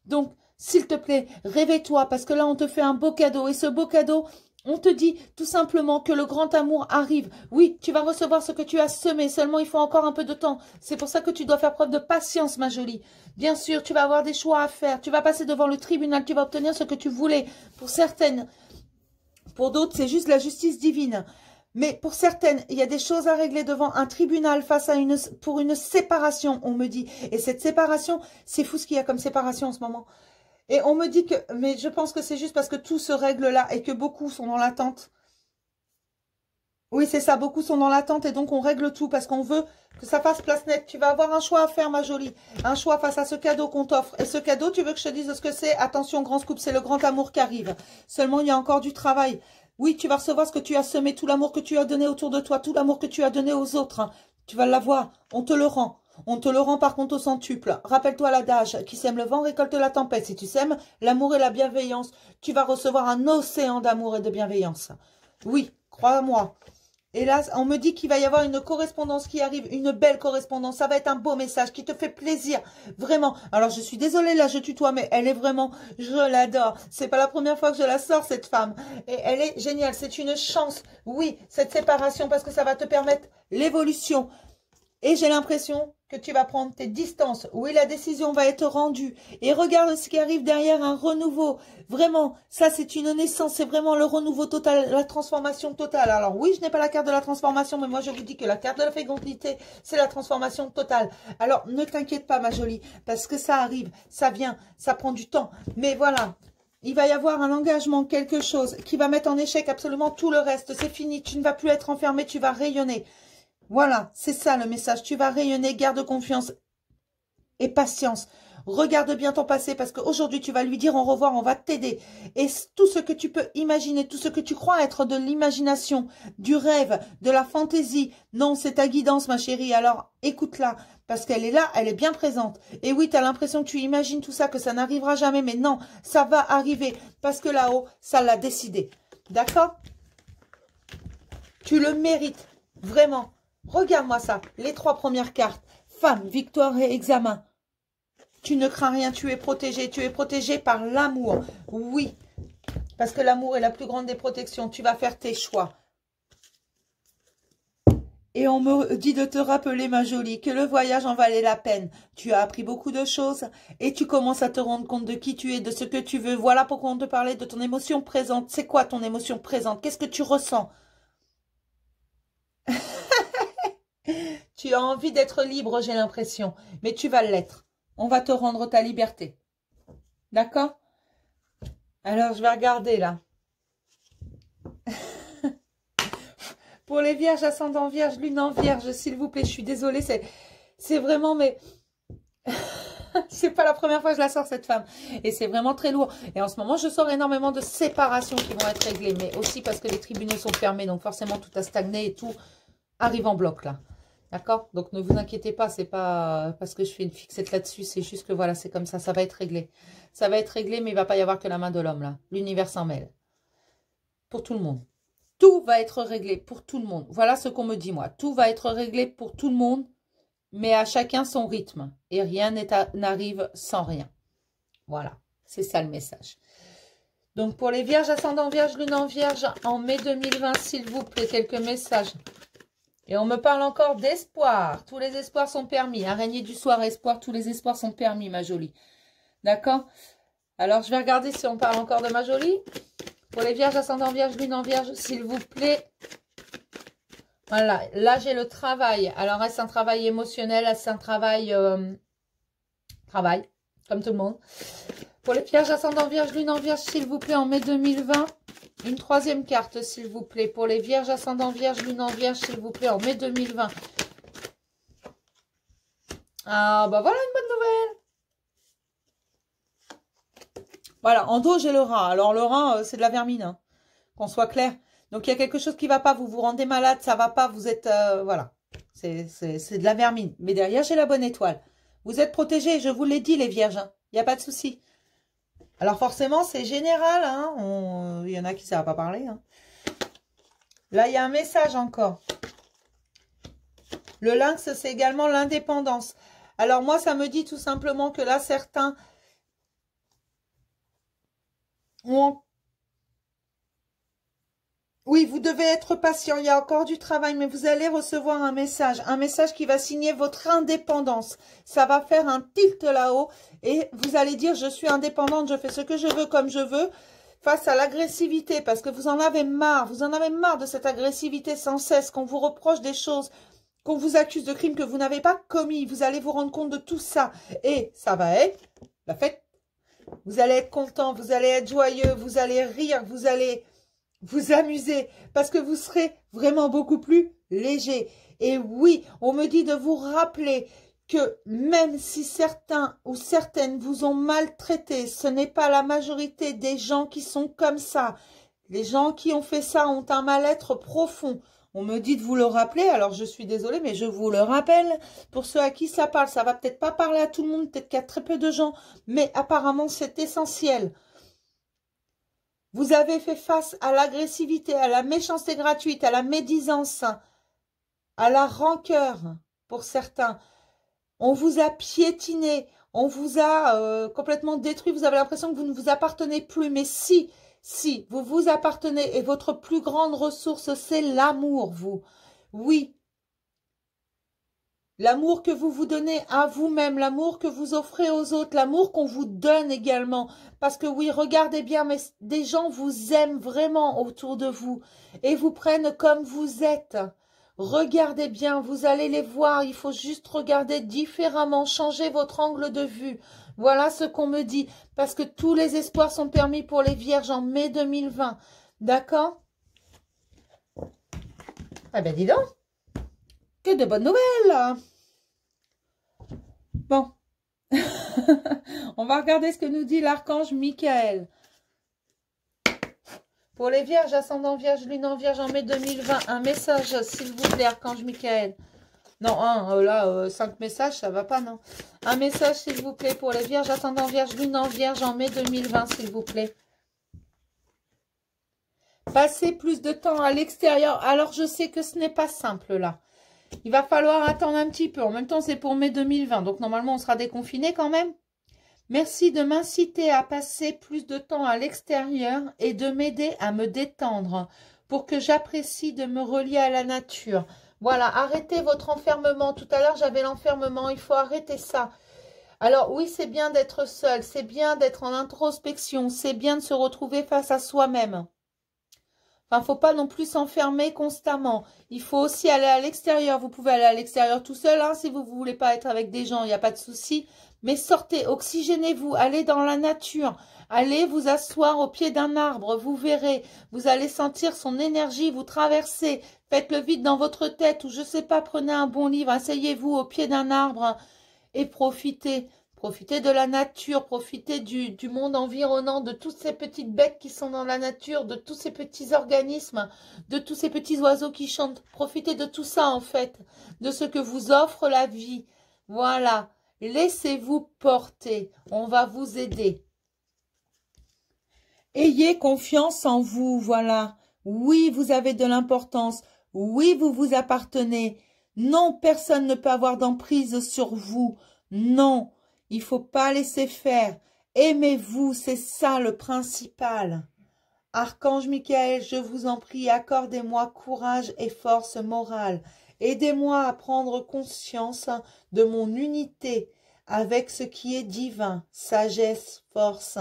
Donc, s'il te plaît, réveille-toi, parce que là, on te fait un beau cadeau. Et ce beau cadeau, on te dit tout simplement que le grand amour arrive. Oui, tu vas recevoir ce que tu as semé, seulement il faut encore un peu de temps. C'est pour ça que tu dois faire preuve de patience, ma jolie. Bien sûr, tu vas avoir des choix à faire. Tu vas passer devant le tribunal, tu vas obtenir ce que tu voulais. Pour certaines, pour d'autres, c'est juste la justice divine. Mais pour certaines, il y a des choses à régler devant un tribunal face à pour une séparation, on me dit. Et cette séparation, c'est fou ce qu'il y a comme séparation en ce moment. Et on me dit que, mais je pense que c'est juste parce que tout se règle là et que beaucoup sont dans l'attente. Oui, c'est ça, beaucoup sont dans l'attente et donc on règle tout parce qu'on veut que ça fasse place nette. Tu vas avoir un choix à faire, ma jolie. Un choix face à ce cadeau qu'on t'offre. Et ce cadeau, tu veux que je te dise ce que c'est? Attention, grand scoop, c'est le grand amour qui arrive. Seulement, il y a encore du travail. Oui, tu vas recevoir ce que tu as semé, tout l'amour que tu as donné autour de toi, tout l'amour que tu as donné aux autres. Hein. Tu vas l'avoir, on te le rend. On te le rend par contre au centuple. Rappelle-toi l'adage, qui sème le vent récolte la tempête. Si tu sèmes l'amour et la bienveillance, tu vas recevoir un océan d'amour et de bienveillance. Oui, crois-moi. Et là, on me dit qu'il va y avoir une correspondance qui arrive, une belle correspondance. Ça va être un beau message qui te fait plaisir, vraiment. Alors, je suis désolée, là, je tutoie, mais elle est vraiment, je l'adore. C'est pas la première fois que je la sors, cette femme. Et elle est géniale, c'est une chance. Oui, cette séparation, parce que ça va te permettre l'évolution. Et j'ai l'impression que tu vas prendre tes distances. Oui, la décision va être rendue. Et regarde ce qui arrive derrière, un renouveau. Vraiment, ça c'est une naissance, c'est vraiment le renouveau total, la transformation totale. Alors oui, je n'ai pas la carte de la transformation, mais moi je vous dis que la carte de la fécondité, c'est la transformation totale. Alors ne t'inquiète pas ma jolie, parce que ça arrive, ça vient, ça prend du temps. Mais voilà, il va y avoir un engagement, quelque chose qui va mettre en échec absolument tout le reste. C'est fini, tu ne vas plus être enfermé, tu vas rayonner. Voilà, c'est ça le message. Tu vas rayonner, garde confiance et patience. Regarde bien ton passé parce qu'aujourd'hui, tu vas lui dire au revoir, on va t'aider. Et tout ce que tu peux imaginer, tout ce que tu crois être de l'imagination, du rêve, de la fantaisie, non, c'est ta guidance, ma chérie. Alors, écoute-la parce qu'elle est là, elle est bien présente. Et oui, tu as l'impression que tu imagines tout ça, que ça n'arrivera jamais. Mais non, ça va arriver parce que là-haut, ça l'a décidé. D'accord? Tu le mérites, vraiment. Regarde-moi ça, les 3 premières cartes. Femme, victoire et examen. Tu ne crains rien, tu es protégé par l'amour. Oui, parce que l'amour est la plus grande des protections. Tu vas faire tes choix. Et on me dit de te rappeler, ma jolie, que le voyage en valait la peine. Tu as appris beaucoup de choses et tu commences à te rendre compte de qui tu es, de ce que tu veux. Voilà pourquoi on te parlait de ton émotion présente. C'est quoi ton émotion présente? Qu'est-ce que tu ressens? Tu as envie d'être libre, j'ai l'impression. Mais tu vas l'être. On va te rendre ta liberté. D'accord? Alors, je vais regarder là. Pour les vierges, ascendant vierge, lune en vierge, s'il vous plaît, je suis désolée. C'est vraiment, mais... c'est pas la première fois que je la sors, cette femme. Et c'est vraiment très lourd. Et en ce moment, je sors énormément de séparations qui vont être réglées. Mais aussi parce que les tribunaux sont fermés. Donc forcément, tout a stagné et tout arrive en bloc là. D'accord? Donc, ne vous inquiétez pas, c'est pas parce que je fais une fixette là-dessus, c'est juste que voilà, c'est comme ça va être réglé. Ça va être réglé, mais il ne va pas y avoir que la main de l'homme, là. L'univers s'en mêle. Pour tout le monde. Tout va être réglé pour tout le monde. Voilà ce qu'on me dit, moi. Tout va être réglé pour tout le monde, mais à chacun son rythme. Et rien n'arrive sans rien. Voilà, c'est ça le message. Donc, pour les vierges, ascendant vierge, lune en vierge, en mai 2020, s'il vous plaît, quelques messages. Et on me parle encore d'espoir. Tous les espoirs sont permis. Araignée du soir, espoir, tous les espoirs sont permis, ma jolie. D'accord? Alors, je vais regarder si on parle encore de ma jolie. Pour les vierges, ascendant vierge, lune en vierge, s'il vous plaît. Voilà, là j'ai le travail. Alors est-ce un travail émotionnel, est-ce un travail... travail, comme tout le monde. Pour les vierges, ascendant vierge, lune en vierge, s'il vous plaît, en mai 2020. Une troisième carte, s'il vous plaît. Pour les vierges, ascendant vierge, lune en vierge, s'il vous plaît, en mai 2020. Ah, bah voilà une bonne nouvelle. Voilà, en dos, j'ai le rein. Alors, le rein, c'est de la vermine, hein, qu'on soit clair. Donc, il y a quelque chose qui ne va pas. Vous vous rendez malade, ça ne va pas. Vous êtes, voilà, c'est de la vermine. Mais derrière, j'ai la bonne étoile. Vous êtes protégés, je vous l'ai dit, les vierges. Il n'y a pas de souci. Alors, forcément, c'est général. Hein, il y en a qui ne savent pas parler. Hein. Là, il y a un message encore. Le lynx, c'est également l'indépendance. Alors, moi, ça me dit tout simplement que là, certains... Oui, vous devez être patient. Il y a encore du travail, mais vous allez recevoir un message qui va signer votre indépendance. Ça va faire un tilt là-haut et vous allez dire, je suis indépendante, je fais ce que je veux comme je veux face à l'agressivité parce que vous en avez marre de cette agressivité sans cesse, qu'on vous reproche des choses, qu'on vous accuse de crimes que vous n'avez pas commis. Vous allez vous rendre compte de tout ça et ça va être la fête. Vous allez être content, vous allez être joyeux, vous allez rire, vous allez vous amuser parce que vous serez vraiment beaucoup plus léger. Et oui, on me dit de vous rappeler que même si certains ou certaines vous ont maltraité, ce n'est pas la majorité des gens qui sont comme ça. Les gens qui ont fait ça ont un mal-être profond. On me dit de vous le rappeler, alors je suis désolée, mais je vous le rappelle. Pour ceux à qui ça parle, ça va peut-être pas parler à tout le monde, peut-être qu'il y a très peu de gens, mais apparemment c'est essentiel. Vous avez fait face à l'agressivité, à la méchanceté gratuite, à la médisance, à la rancœur pour certains. On vous a piétiné, on vous a complètement détruit, vous avez l'impression que vous ne vous appartenez plus, mais si vous vous appartenez et votre plus grande ressource, c'est l'amour, vous. Oui. L'amour que vous vous donnez à vous-même, l'amour que vous offrez aux autres, l'amour qu'on vous donne également. Parce que oui, regardez bien, mais des gens vous aiment vraiment autour de vous et vous prennent comme vous êtes. Regardez bien, vous allez les voir, il faut juste regarder différemment, changer votre angle de vue. Voilà ce qu'on me dit, parce que tous les espoirs sont permis pour les vierges en mai 2020. D'accord? Ah ben dis donc, que de bonnes nouvelles. Bon, on va regarder ce que nous dit l'archange Michael. Pour les vierges, ascendant vierge, lune en vierge en mai 2020, un message, s'il vous plaît, archange Michael. Non, là, 5 messages, ça va pas, non. Un message, s'il vous plaît, pour les vierges, ascendant vierge, lune en vierge en mai 2020, s'il vous plaît. Passez plus de temps à l'extérieur. Alors, je sais que ce n'est pas simple, là. Il va falloir attendre un petit peu. En même temps, c'est pour mai 2020. Donc, normalement, on sera déconfiné quand même. Merci de m'inciter à passer plus de temps à l'extérieur et de m'aider à me détendre pour que j'apprécie de me relier à la nature. Voilà, arrêtez votre enfermement. Tout à l'heure, j'avais l'enfermement. Il faut arrêter ça. Alors, oui, c'est bien d'être seul. C'est bien d'être en introspection. C'est bien de se retrouver face à soi-même. Enfin, faut pas non plus s'enfermer constamment. Il faut aussi aller à l'extérieur. Vous pouvez aller à l'extérieur tout seul, hein, si vous ne voulez pas être avec des gens, il n'y a pas de souci. Mais sortez, oxygénez-vous, allez dans la nature. Allez vous asseoir au pied d'un arbre, vous verrez. Vous allez sentir son énergie, vous traversez. Faites le vide dans votre tête ou je sais pas, prenez un bon livre, asseyez-vous au pied d'un arbre et profitez. Profitez de la nature, profitez du monde environnant, de toutes ces petites bêtes qui sont dans la nature, de tous ces petits organismes, de tous ces petits oiseaux qui chantent. Profitez de tout ça en fait, de ce que vous offre la vie. Voilà, laissez-vous porter, on va vous aider. Ayez confiance en vous, voilà. Oui, vous avez de l'importance. Oui, vous vous appartenez. Non, personne ne peut avoir d'emprise sur vous. Non. Il ne faut pas laisser faire. Aimez-vous, c'est ça le principal. Archange Michael, je vous en prie, accordez-moi courage et force morale. Aidez-moi à prendre conscience de mon unité avec ce qui est divin, sagesse, force,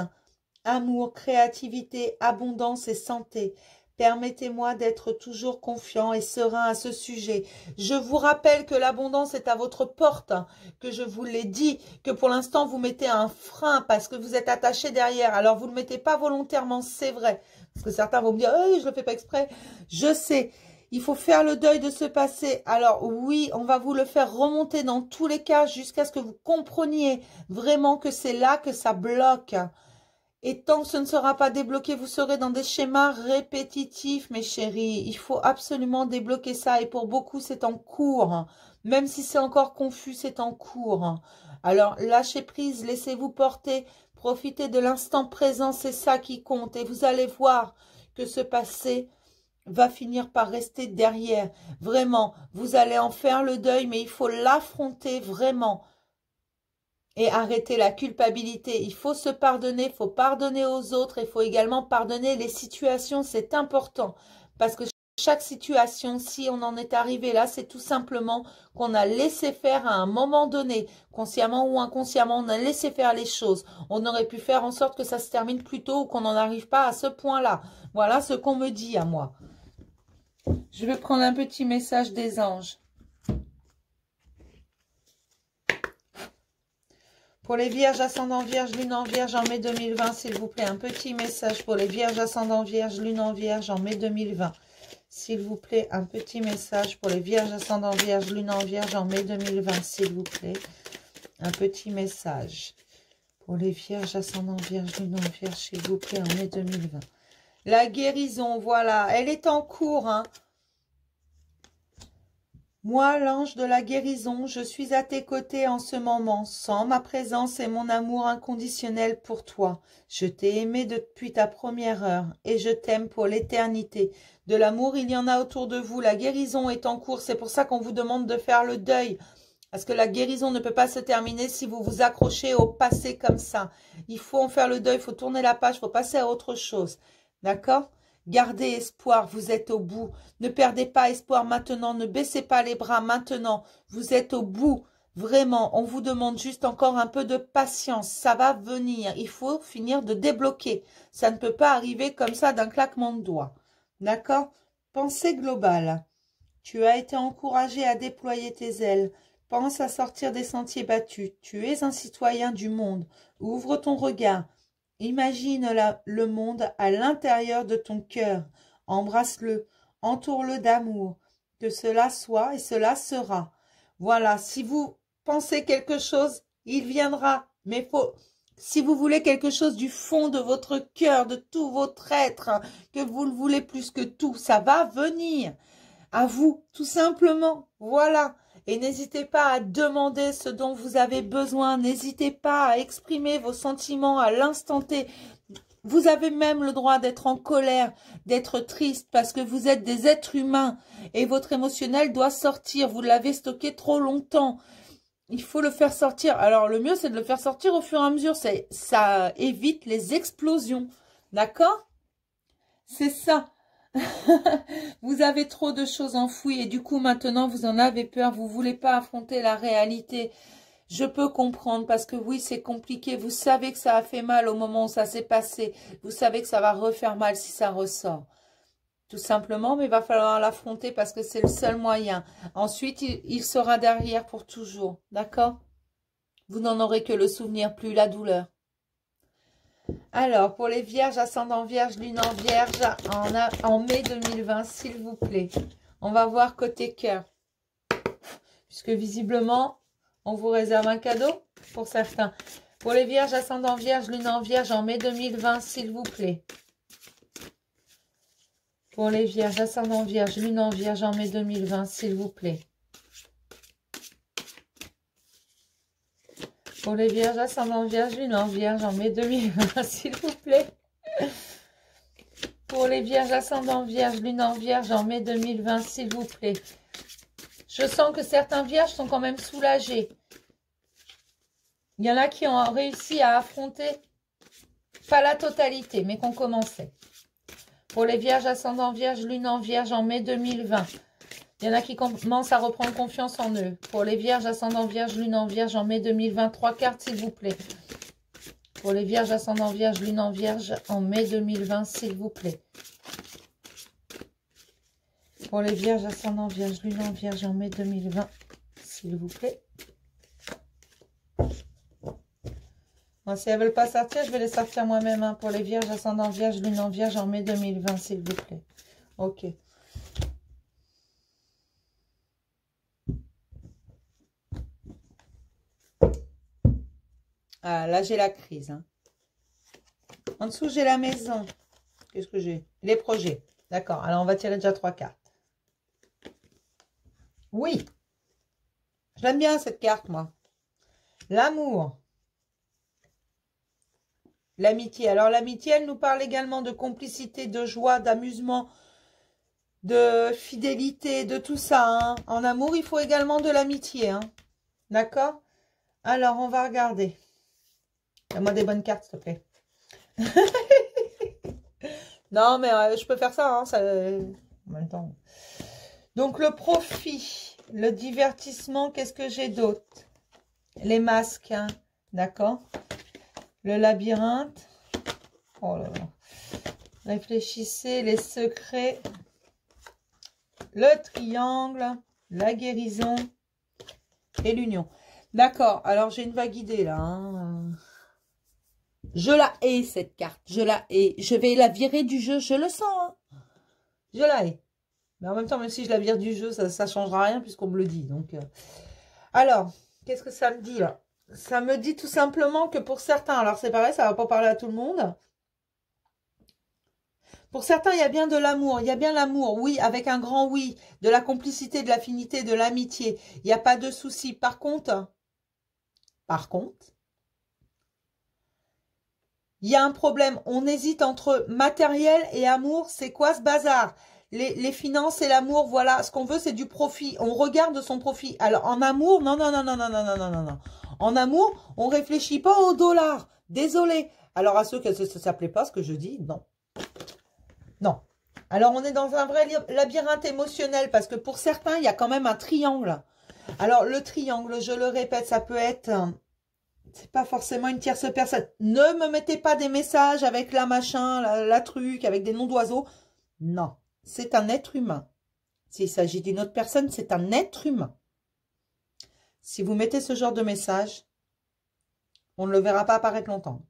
amour, créativité, abondance et santé. Permettez-moi d'être toujours confiant et serein à ce sujet. Je vous rappelle que l'abondance est à votre porte, que je vous l'ai dit, que pour l'instant vous mettez un frein parce que vous êtes attaché derrière. Alors vous ne le mettez pas volontairement, c'est vrai. Parce que certains vont me dire, je ne le fais pas exprès. Je sais, il faut faire le deuil de ce passé. Alors oui, on va vous le faire remonter dans tous les cas jusqu'à ce que vous compreniez vraiment que c'est là que ça bloque. Et tant que ce ne sera pas débloqué, vous serez dans des schémas répétitifs, mes chéris. Il faut absolument débloquer ça. Et pour beaucoup, c'est en cours. Même si c'est encore confus, c'est en cours. Alors, lâchez prise, laissez-vous porter. Profitez de l'instant présent, c'est ça qui compte. Et vous allez voir que ce passé va finir par rester derrière. Vraiment, vous allez en faire le deuil, mais il faut l'affronter vraiment. Et arrêter la culpabilité. Il faut se pardonner, il faut pardonner aux autres, il faut également pardonner les situations, c'est important. Parce que chaque situation, si on en est arrivé là, c'est tout simplement qu'on a laissé faire à un moment donné, consciemment ou inconsciemment, on a laissé faire les choses. On aurait pu faire en sorte que ça se termine plus tôt ou qu'on n'en arrive pas à ce point-là. Voilà ce qu'on me dit à moi. Je vais prendre un petit message des anges. Pour les vierges, ascendant vierge, lune en vierge en mai 2020, s'il vous plaît, un petit message pour les vierges, ascendant vierge, lune en vierge en mai 2020. S'il vous plaît, un petit message pour les vierges, ascendant vierge, lune en vierge en mai 2020, s'il vous plaît. Un petit message pour les vierges, ascendant vierge, lune en vierge, s'il vous plaît, en mai 2020. La guérison, voilà, elle est en cours, hein. Moi, l'ange de la guérison, je suis à tes côtés en ce moment, sans ma présence et mon amour inconditionnel pour toi. Je t'ai aimé depuis ta première heure et je t'aime pour l'éternité. De l'amour, il y en a autour de vous. La guérison est en cours. C'est pour ça qu'on vous demande de faire le deuil. Parce que la guérison ne peut pas se terminer si vous vous accrochez au passé comme ça. Il faut en faire le deuil, il faut tourner la page, il faut passer à autre chose. D'accord ? Gardez espoir, vous êtes au bout. Ne perdez pas espoir maintenant, ne baissez pas les bras maintenant. Vous êtes au bout, vraiment. On vous demande juste encore un peu de patience. Ça va venir, il faut finir de débloquer. Ça ne peut pas arriver comme ça d'un claquement de doigts. D'accord? Pensée globale. Tu as été encouragé à déployer tes ailes. Pense à sortir des sentiers battus. Tu es un citoyen du monde. Ouvre ton regard. Imagine le monde à l'intérieur de ton cœur. Embrasse-le, entoure-le d'amour. Que cela soit et cela sera. Voilà, si vous pensez quelque chose, il viendra. Mais si vous voulez quelque chose du fond de votre cœur, de tout votre être, que vous le voulez plus que tout, ça va venir. À vous, tout simplement. Voilà. Et n'hésitez pas à demander ce dont vous avez besoin. N'hésitez pas à exprimer vos sentiments à l'instant T. Vous avez même le droit d'être en colère, d'être triste, parce que vous êtes des êtres humains. Et votre émotionnel doit sortir. Vous l'avez stocké trop longtemps. Il faut le faire sortir. Alors, le mieux, c'est de le faire sortir au fur et à mesure. Ça évite les explosions. D'accord? C'est ça. Vous avez trop de choses enfouies et du coup maintenant vous en avez peur, vous voulez pas affronter la réalité. Je peux comprendre parce que oui c'est compliqué, vous savez que ça a fait mal au moment où ça s'est passé, vous savez que ça va refaire mal si ça ressort. Tout simplement, mais il va falloir l'affronter parce que c'est le seul moyen. Ensuite il sera derrière pour toujours, d'accord? Vous n'en aurez que le souvenir, plus la douleur. Alors, pour les vierges, ascendant vierge, lune en vierge, en mai 2020, s'il vous plaît. On va voir côté cœur. Puisque visiblement, on vous réserve un cadeau pour certains. Pour les vierges, ascendant vierge, lune en vierge, en mai 2020, s'il vous plaît. Pour les vierges, ascendant vierge, lune en vierge, en mai 2020, s'il vous plaît. Pour les vierges, ascendant vierge, lune en vierge, en mai 2020, s'il vous plaît. Pour les vierges, ascendant vierge, lune en vierge, en mai 2020, s'il vous plaît. Je sens que certains vierges sont quand même soulagés. Il y en a qui ont réussi à affronter, pas la totalité, mais qu'on commençait. Pour les vierges, ascendant vierge, lune en vierge, en mai 2020. Il y en a qui commencent à reprendre confiance en eux. Pour les vierges, ascendant vierge, lune en vierge, en mai 2020, 3 cartes, s'il vous plaît. Pour les vierges, ascendant vierge, lune en vierge, en mai 2020, s'il vous plaît. Pour les vierges, ascendant vierge, lune en vierge, en mai 2020, s'il vous plaît. Bon, si elles ne veulent pas sortir, je vais les sortir moi-même. Hein, pour les vierges, ascendant vierge, lune en vierge, en mai 2020, s'il vous plaît. Ok. Ah, là, j'ai la crise. Hein. En dessous, j'ai la maison. Qu'est-ce que j'ai? Les projets. D'accord. Alors, on va tirer déjà 3 cartes. Oui. Je l'aime bien, cette carte, moi. L'amour. L'amitié. Alors, l'amitié, elle nous parle également de complicité, de joie, d'amusement, de fidélité, de tout ça. Hein. En amour, il faut également de l'amitié. Hein. D'accord? Alors, on va regarder. Donne-moi des bonnes cartes, s'il te plaît. Non, mais je peux faire ça, hein, ça en même temps. Donc, le profit, le divertissement, qu'est-ce que j'ai d'autre? Les masques, hein, d'accord? Le labyrinthe. Oh là là. Réfléchissez, les secrets. Le triangle, la guérison et l'union. D'accord, alors j'ai une vague idée là. Hein. Je la hais, cette carte. Je la hais. Je vais la virer du jeu. Je le sens. Hein. Je la hais. Mais en même temps, même si je la vire du jeu, ça ne changera rien puisqu'on me le dit. Donc, alors, qu'est-ce que ça me dit là? Ça me dit tout simplement que pour certains, alors c'est pareil, ça ne va pas parler à tout le monde. Pour certains, il y a bien de l'amour. Il y a bien l'amour, oui, avec un grand oui. De la complicité, de l'affinité, de l'amitié. Il n'y a pas de souci. Par contre, il y a un problème. On hésite entre matériel et amour. C'est quoi ce bazar? Les finances et l'amour, voilà. Ce qu'on veut, c'est du profit. On regarde son profit. Alors, en amour, non, non, non, non, non, non, non, non, non, non. En amour, on réfléchit pas au dollar. Désolé. Alors, à ceux que ça ne plaît pas, ce que je dis, non. Non. Alors, on est dans un vrai labyrinthe émotionnel parce que pour certains, il y a quand même un triangle. Alors, le triangle, je le répète, ça peut être... C'est pas forcément une tierce personne. Ne me mettez pas des messages avec la machin, la truc, avec des noms d'oiseaux. Non, c'est un être humain. S'il s'agit d'une autre personne, c'est un être humain. Si vous mettez ce genre de message, on ne le verra pas apparaître longtemps.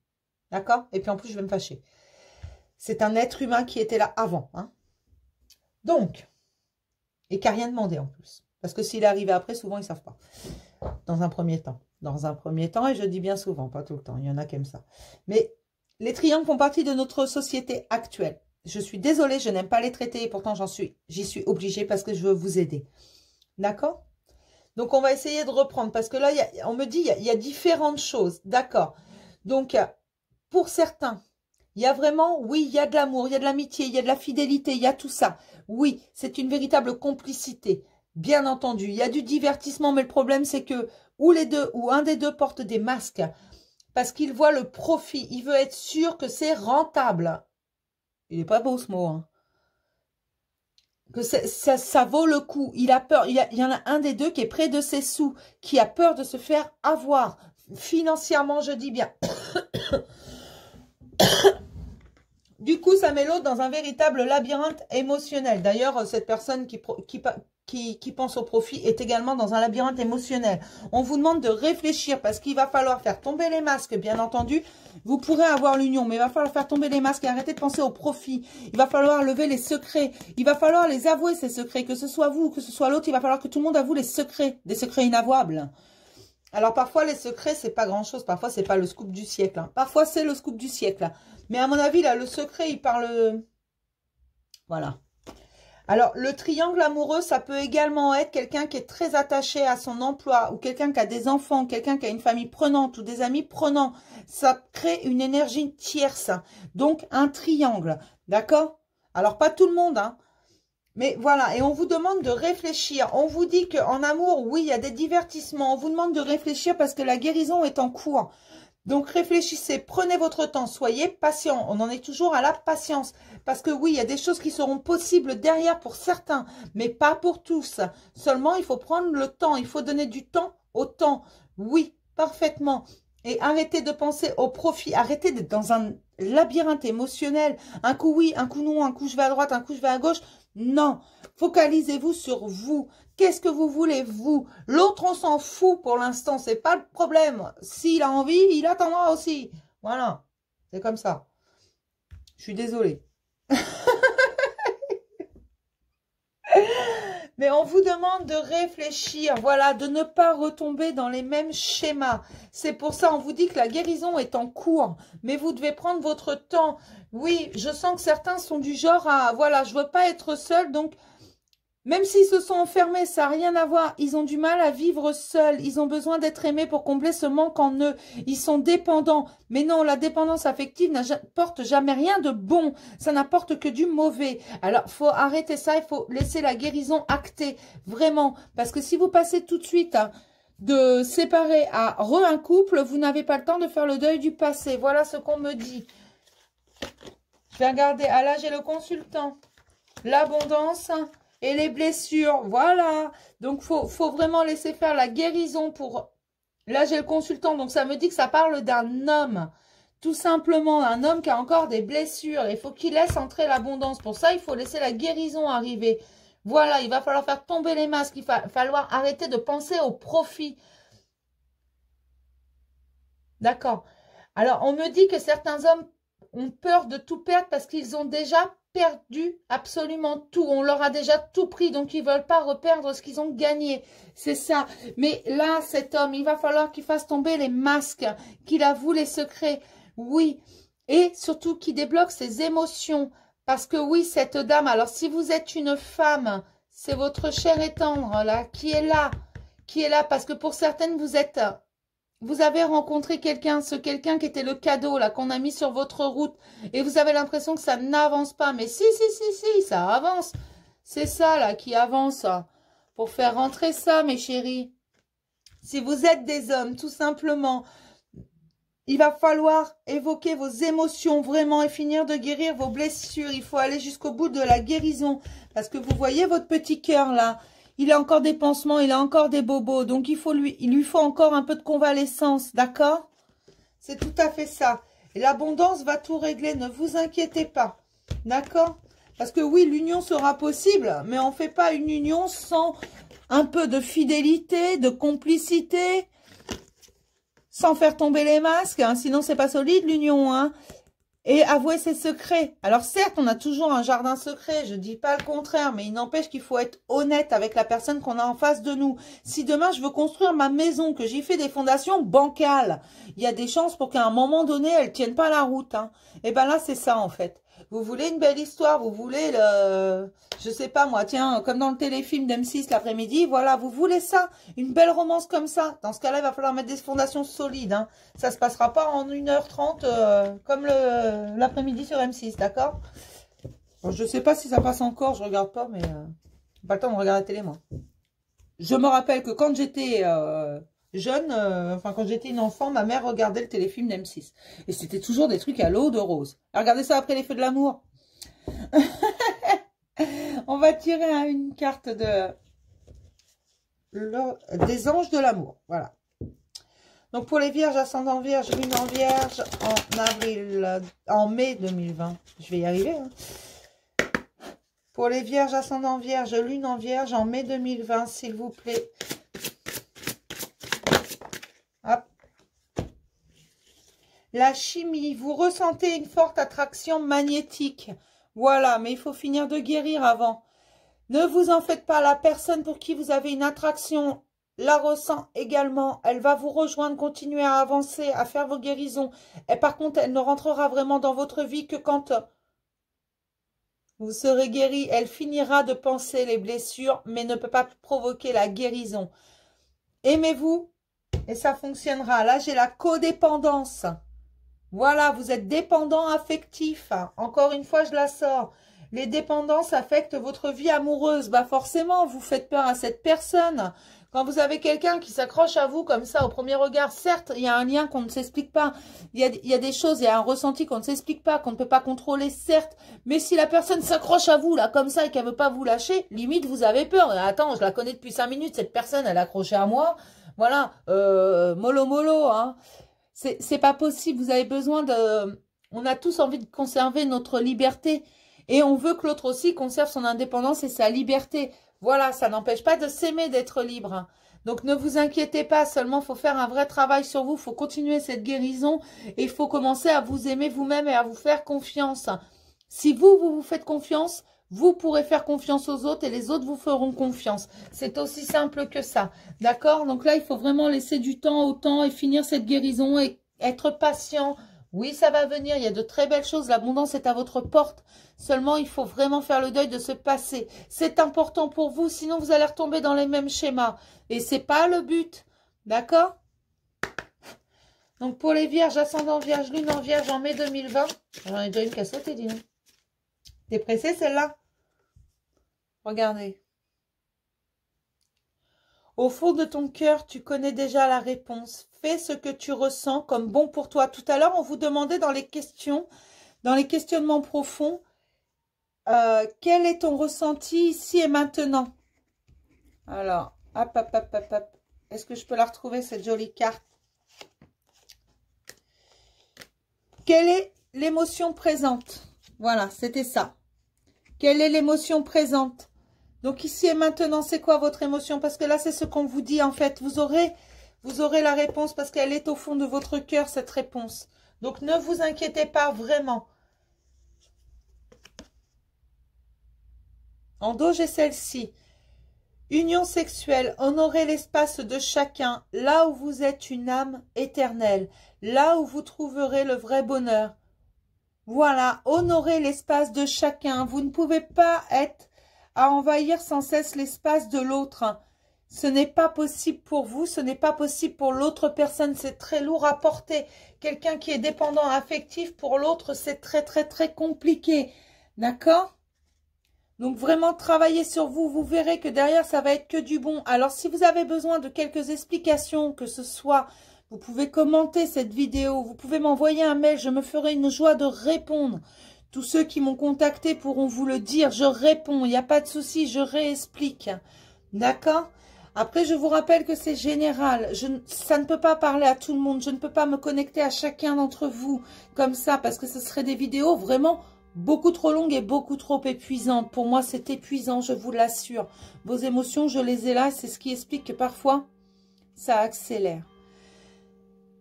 D'accord? Et puis en plus, je vais me fâcher. C'est un être humain qui était là avant. Hein. Donc, et qui n'a rien demandé en plus. Parce que s'il est arrivé après, souvent, ils ne savent pas. Dans un premier temps. Dans un premier temps, et je dis bien souvent, pas tout le temps, il y en a qui aiment ça. Mais les triangles font partie de notre société actuelle. Je suis désolée, je n'aime pas les traiter, et pourtant j'y suis obligée parce que je veux vous aider. D'accord? Donc, on va essayer de reprendre, parce que là, on me dit, il y a différentes choses. D'accord? Donc, pour certains, il y a vraiment, oui, il y a de l'amour, il y a de l'amitié, il y a de la fidélité, il y a tout ça. Oui, c'est une véritable complicité. Bien entendu, il y a du divertissement, mais le problème, c'est que ou les deux, ou un des deux porte des masques parce qu'il voit le profit. Il veut être sûr que c'est rentable. Il n'est pas beau ce mot. Hein. Que ça vaut le coup. Il a peur. Il y en a un des deux qui est près de ses sous, qui a peur de se faire avoir. Financièrement, je dis bien. Du coup, ça met l'autre dans un véritable labyrinthe émotionnel. D'ailleurs, cette personne qui pense au profit est également dans un labyrinthe émotionnel. On vous demande de réfléchir parce qu'il va falloir faire tomber les masques, bien entendu. Vous pourrez avoir l'union, mais il va falloir faire tomber les masques et arrêter de penser au profit. Il va falloir lever les secrets. Il va falloir les avouer, ces secrets. Que ce soit vous, que ce soit l'autre, il va falloir que tout le monde avoue les secrets. Des secrets inavouables. Alors, parfois, les secrets, c'est pas grand-chose. Parfois, c'est pas le scoop du siècle. Hein. Parfois, c'est le scoop du siècle. Hein. Mais à mon avis, là, le secret, il parle... Voilà. Alors, le triangle amoureux, ça peut également être quelqu'un qui est très attaché à son emploi ou quelqu'un qui a des enfants, quelqu'un qui a une famille prenante ou des amis prenants. Ça crée une énergie tierce. Donc, un triangle. D'accord? Alors, pas tout le monde, hein. Mais voilà, et on vous demande de réfléchir. On vous dit qu'en amour, oui, il y a des divertissements. On vous demande de réfléchir parce que la guérison est en cours. Donc, réfléchissez, prenez votre temps, soyez patient. On en est toujours à la patience. Parce que oui, il y a des choses qui seront possibles derrière pour certains, mais pas pour tous. Seulement, il faut prendre le temps. Il faut donner du temps au temps. Oui, parfaitement. Et arrêtez de penser au profit. Arrêtez d'être dans un labyrinthe émotionnel. Un coup oui, un coup non, un coup je vais à droite, un coup je vais à gauche. Non. Focalisez-vous sur vous. Qu'est-ce que vous voulez, vous? L'autre, on s'en fout pour l'instant. C'est pas le problème. S'il a envie, il attendra aussi. Voilà. C'est comme ça. Je suis désolée. Mais on vous demande de réfléchir, voilà, de ne pas retomber dans les mêmes schémas. C'est pour ça, on vous dit que la guérison est en cours, mais vous devez prendre votre temps. Oui, je sens que certains sont du genre à, voilà, je veux pas être seul, donc même s'ils se sont enfermés, ça n'a rien à voir. Ils ont du mal à vivre seuls. Ils ont besoin d'être aimés pour combler ce manque en eux. Ils sont dépendants. Mais non, la dépendance affective n'apporte jamais rien de bon. Ça n'apporte que du mauvais. Alors, il faut arrêter ça. Il faut laisser la guérison acter. Vraiment. Parce que si vous passez tout de suite hein, de séparer à un couple, vous n'avez pas le temps de faire le deuil du passé. Voilà ce qu'on me dit. Je vais regarder. Ah là, j'ai le consultant. L'abondance et les blessures, voilà. Donc, faut vraiment laisser faire la guérison pour... Là, j'ai le consultant, donc ça me dit que ça parle d'un homme. Tout simplement, un homme qui a encore des blessures. Il faut qu'il laisse entrer l'abondance. Pour ça, il faut laisser la guérison arriver. Voilà, il va falloir faire tomber les masques. Il va falloir arrêter de penser au profit. D'accord. Alors, on me dit que certains hommes ont peur de tout perdre parce qu'ils ont déjà perdu absolument tout. On leur a déjà tout pris, donc ils ne veulent pas reperdre ce qu'ils ont gagné. C'est ça. Mais là, cet homme, il va falloir qu'il fasse tomber les masques, qu'il avoue les secrets. Oui. Et surtout qu'il débloque ses émotions. Parce que oui, cette dame, alors si vous êtes une femme, c'est votre chair et tendre, là, qui est là. Qui est là, parce que pour certaines, vous avez rencontré quelqu'un, ce quelqu'un qui était le cadeau, là, qu'on a mis sur votre route, et vous avez l'impression que ça n'avance pas. Mais si, ça avance. C'est ça, là, qui avance, pour faire rentrer ça, mes chéris. Si vous êtes des hommes, tout simplement, il va falloir évoquer vos émotions, vraiment, et finir de guérir vos blessures. Il faut aller jusqu'au bout de la guérison, parce que vous voyez votre petit cœur, là. Il a encore des pansements, il a encore des bobos. Donc, il lui faut encore un peu de convalescence, d'accord? C'est tout à fait ça. Et l'abondance va tout régler, ne vous inquiétez pas, d'accord? Parce que oui, l'union sera possible, mais on ne fait pas une union sans un peu de fidélité, de complicité, sans faire tomber les masques, hein, sinon c'est pas solide l'union, hein. Et avouer ses secrets. Alors certes, on a toujours un jardin secret, je dis pas le contraire, mais il n'empêche qu'il faut être honnête avec la personne qu'on a en face de nous. Si demain je veux construire ma maison, que j'y fais des fondations bancales, il y a des chances pour qu'à un moment donné, elles tiennent pas la route. Hein. Et ben là, c'est ça en fait. Vous voulez une belle histoire, vous voulez le... Je sais pas moi, tiens, comme dans le téléfilm d'M6 l'après-midi, voilà, vous voulez ça, une belle romance comme ça. Dans ce cas-là, il va falloir mettre des fondations solides. Hein. Ça se passera pas en 1h30 comme l'après-midi sur M6, d'accord? Bon, je sais pas si ça passe encore, je regarde pas, mais j'ai pas le temps de regarder la télé, moi. Je me rappelle que quand j'étais... jeune, enfin quand j'étais une enfant, ma mère regardait le téléfilm d'M6. Et c'était toujours des trucs à l'eau de rose. Regardez ça après les feux de l'amour. On va tirer une carte des anges de l'amour. Voilà. Donc pour les vierges, ascendant vierge, lune en vierge, en mai 2020. Je vais y arriver. Hein. Pour les vierges, ascendant vierge, lune en vierge, en mai 2020, s'il vous plaît. Hop. La chimie, vous ressentez une forte attraction magnétique. Voilà, mais il faut finir de guérir avant. Ne vous en faites pas, la personne pour qui vous avez une attraction la ressent également. Elle va vous rejoindre, continuer à avancer, à faire vos guérisons. Et par contre, elle ne rentrera vraiment dans votre vie que quand vous serez guéri. Elle finira de penser les blessures, mais ne peut pas provoquer la guérison. Aimez-vous. Et ça fonctionnera. Là, j'ai la codépendance. Voilà, vous êtes dépendant affectif. Encore une fois, je la sors. Les dépendances affectent votre vie amoureuse. Bah forcément, vous faites peur à cette personne. Quand vous avez quelqu'un qui s'accroche à vous comme ça au premier regard, certes, il y a un lien qu'on ne s'explique pas. Il y a des choses, il y a un ressenti qu'on ne s'explique pas, qu'on ne peut pas contrôler, certes. Mais si la personne s'accroche à vous là comme ça et qu'elle ne veut pas vous lâcher, limite, vous avez peur. Attends, je la connais depuis 5 minutes, cette personne, elle est accrochée à moi. Voilà, mollo mollo, hein. C'est pas possible. Vous avez besoin de... On a tous envie de conserver notre liberté. Et on veut que l'autre aussi conserve son indépendance et sa liberté. Voilà, ça n'empêche pas de s'aimer, d'être libre. Donc ne vous inquiétez pas, seulement il faut faire un vrai travail sur vous. Il faut continuer cette guérison. Et il faut commencer à vous aimer vous-même et à vous faire confiance. Si vous faites confiance, vous pourrez faire confiance aux autres et les autres vous feront confiance. C'est aussi simple que ça. D'accord? Donc là, il faut vraiment laisser du temps au temps et finir cette guérison et être patient. Oui, ça va venir. Il y a de très belles choses. L'abondance est à votre porte. Seulement, il faut vraiment faire le deuil de ce passé. C'est important pour vous. Sinon, vous allez retomber dans les mêmes schémas. Et c'est pas le but. D'accord? Donc, pour les vierges, ascendant vierge, lune en vierge en mai 2020. J'en ai déjà une qui a sauté, dis donc. T'es pressée, celle-là? Regardez. Au fond de ton cœur, tu connais déjà la réponse. Fais ce que tu ressens comme bon pour toi. Tout à l'heure, on vous demandait dans les questions, dans les questionnements profonds, quel est ton ressenti ici et maintenant? Alors, hop, hop, hop, hop, hop. Est-ce que je peux la retrouver, cette jolie carte? Quelle est l'émotion présente? Voilà, c'était ça. Quelle est l'émotion présente? Donc ici et maintenant, c'est quoi votre émotion? Parce que là, c'est ce qu'on vous dit en fait. Vous aurez la réponse parce qu'elle est au fond de votre cœur, cette réponse. Donc ne vous inquiétez pas vraiment. En dos, j'ai celle-ci. Union sexuelle, honorez l'espace de chacun, là où vous êtes une âme éternelle, là où vous trouverez le vrai bonheur. Voilà, honorez l'espace de chacun. Vous ne pouvez pas être à envahir sans cesse l'espace de l'autre. Ce n'est pas possible pour vous, ce n'est pas possible pour l'autre personne. C'est très lourd à porter. Quelqu'un qui est dépendant affectif pour l'autre, c'est très, très, très compliqué. D'accord? Donc vraiment travaillez sur vous. Vous verrez que derrière, ça va être que du bon. Alors, si vous avez besoin de quelques explications, que ce soit... Vous pouvez commenter cette vidéo, vous pouvez m'envoyer un mail, je me ferai une joie de répondre. Tous ceux qui m'ont contacté pourront vous le dire, je réponds, il n'y a pas de souci, je réexplique. D'accord? Après, je vous rappelle que c'est général, ça ne peut pas parler à tout le monde, je ne peux pas me connecter à chacun d'entre vous comme ça, parce que ce serait des vidéos vraiment beaucoup trop longues et beaucoup trop épuisantes. Pour moi, c'est épuisant, je vous l'assure. Vos émotions, je les ai là, c'est ce qui explique que parfois, ça accélère.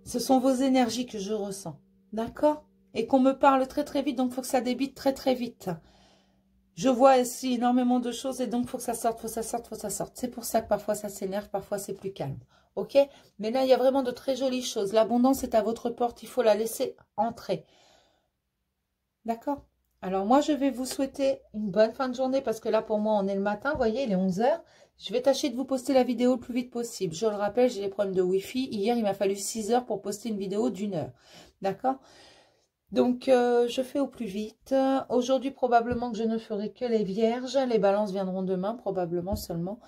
Ce sont vos énergies que je ressens. D'accord? Et qu'on me parle très très vite, donc il faut que ça débite très très vite. Je vois ici énormément de choses et donc il faut que ça sorte, faut que ça sorte, faut que ça sorte. C'est pour ça que parfois ça s'énerve, parfois c'est plus calme. Ok? Mais là, il y a vraiment de très jolies choses. L'abondance est à votre porte, il faut la laisser entrer. D'accord? Alors moi, je vais vous souhaiter une bonne fin de journée parce que là, pour moi, on est le matin. Vous voyez, il est 11 h. Je vais tâcher de vous poster la vidéo le plus vite possible. Je le rappelle, j'ai des problèmes de Wi-Fi. Hier, il m'a fallu 6 heures pour poster une vidéo d'1 heure. D'accord? Donc, je fais au plus vite. Aujourd'hui, probablement que je ne ferai que les vierges. Les balances viendront demain, probablement seulement.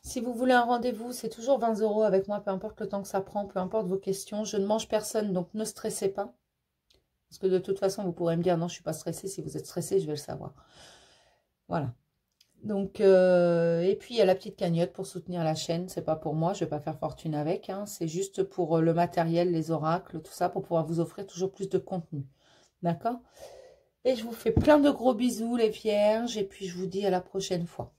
Si vous voulez un rendez-vous, c'est toujours 20 € avec moi, peu importe le temps que ça prend, peu importe vos questions. Je ne mange personne, donc ne stressez pas. Parce que de toute façon, vous pourrez me dire, non, je ne suis pas stressée. Si vous êtes stressé, je vais le savoir. Voilà. Donc, et puis il y a la petite cagnotte pour soutenir la chaîne. C'est pas pour moi, je vais pas faire fortune avec. Hein. C'est juste pour le matériel, les oracles, tout ça, pour pouvoir vous offrir toujours plus de contenu. D'accord? Et je vous fais plein de gros bisous, les vierges. Et puis je vous dis à la prochaine fois.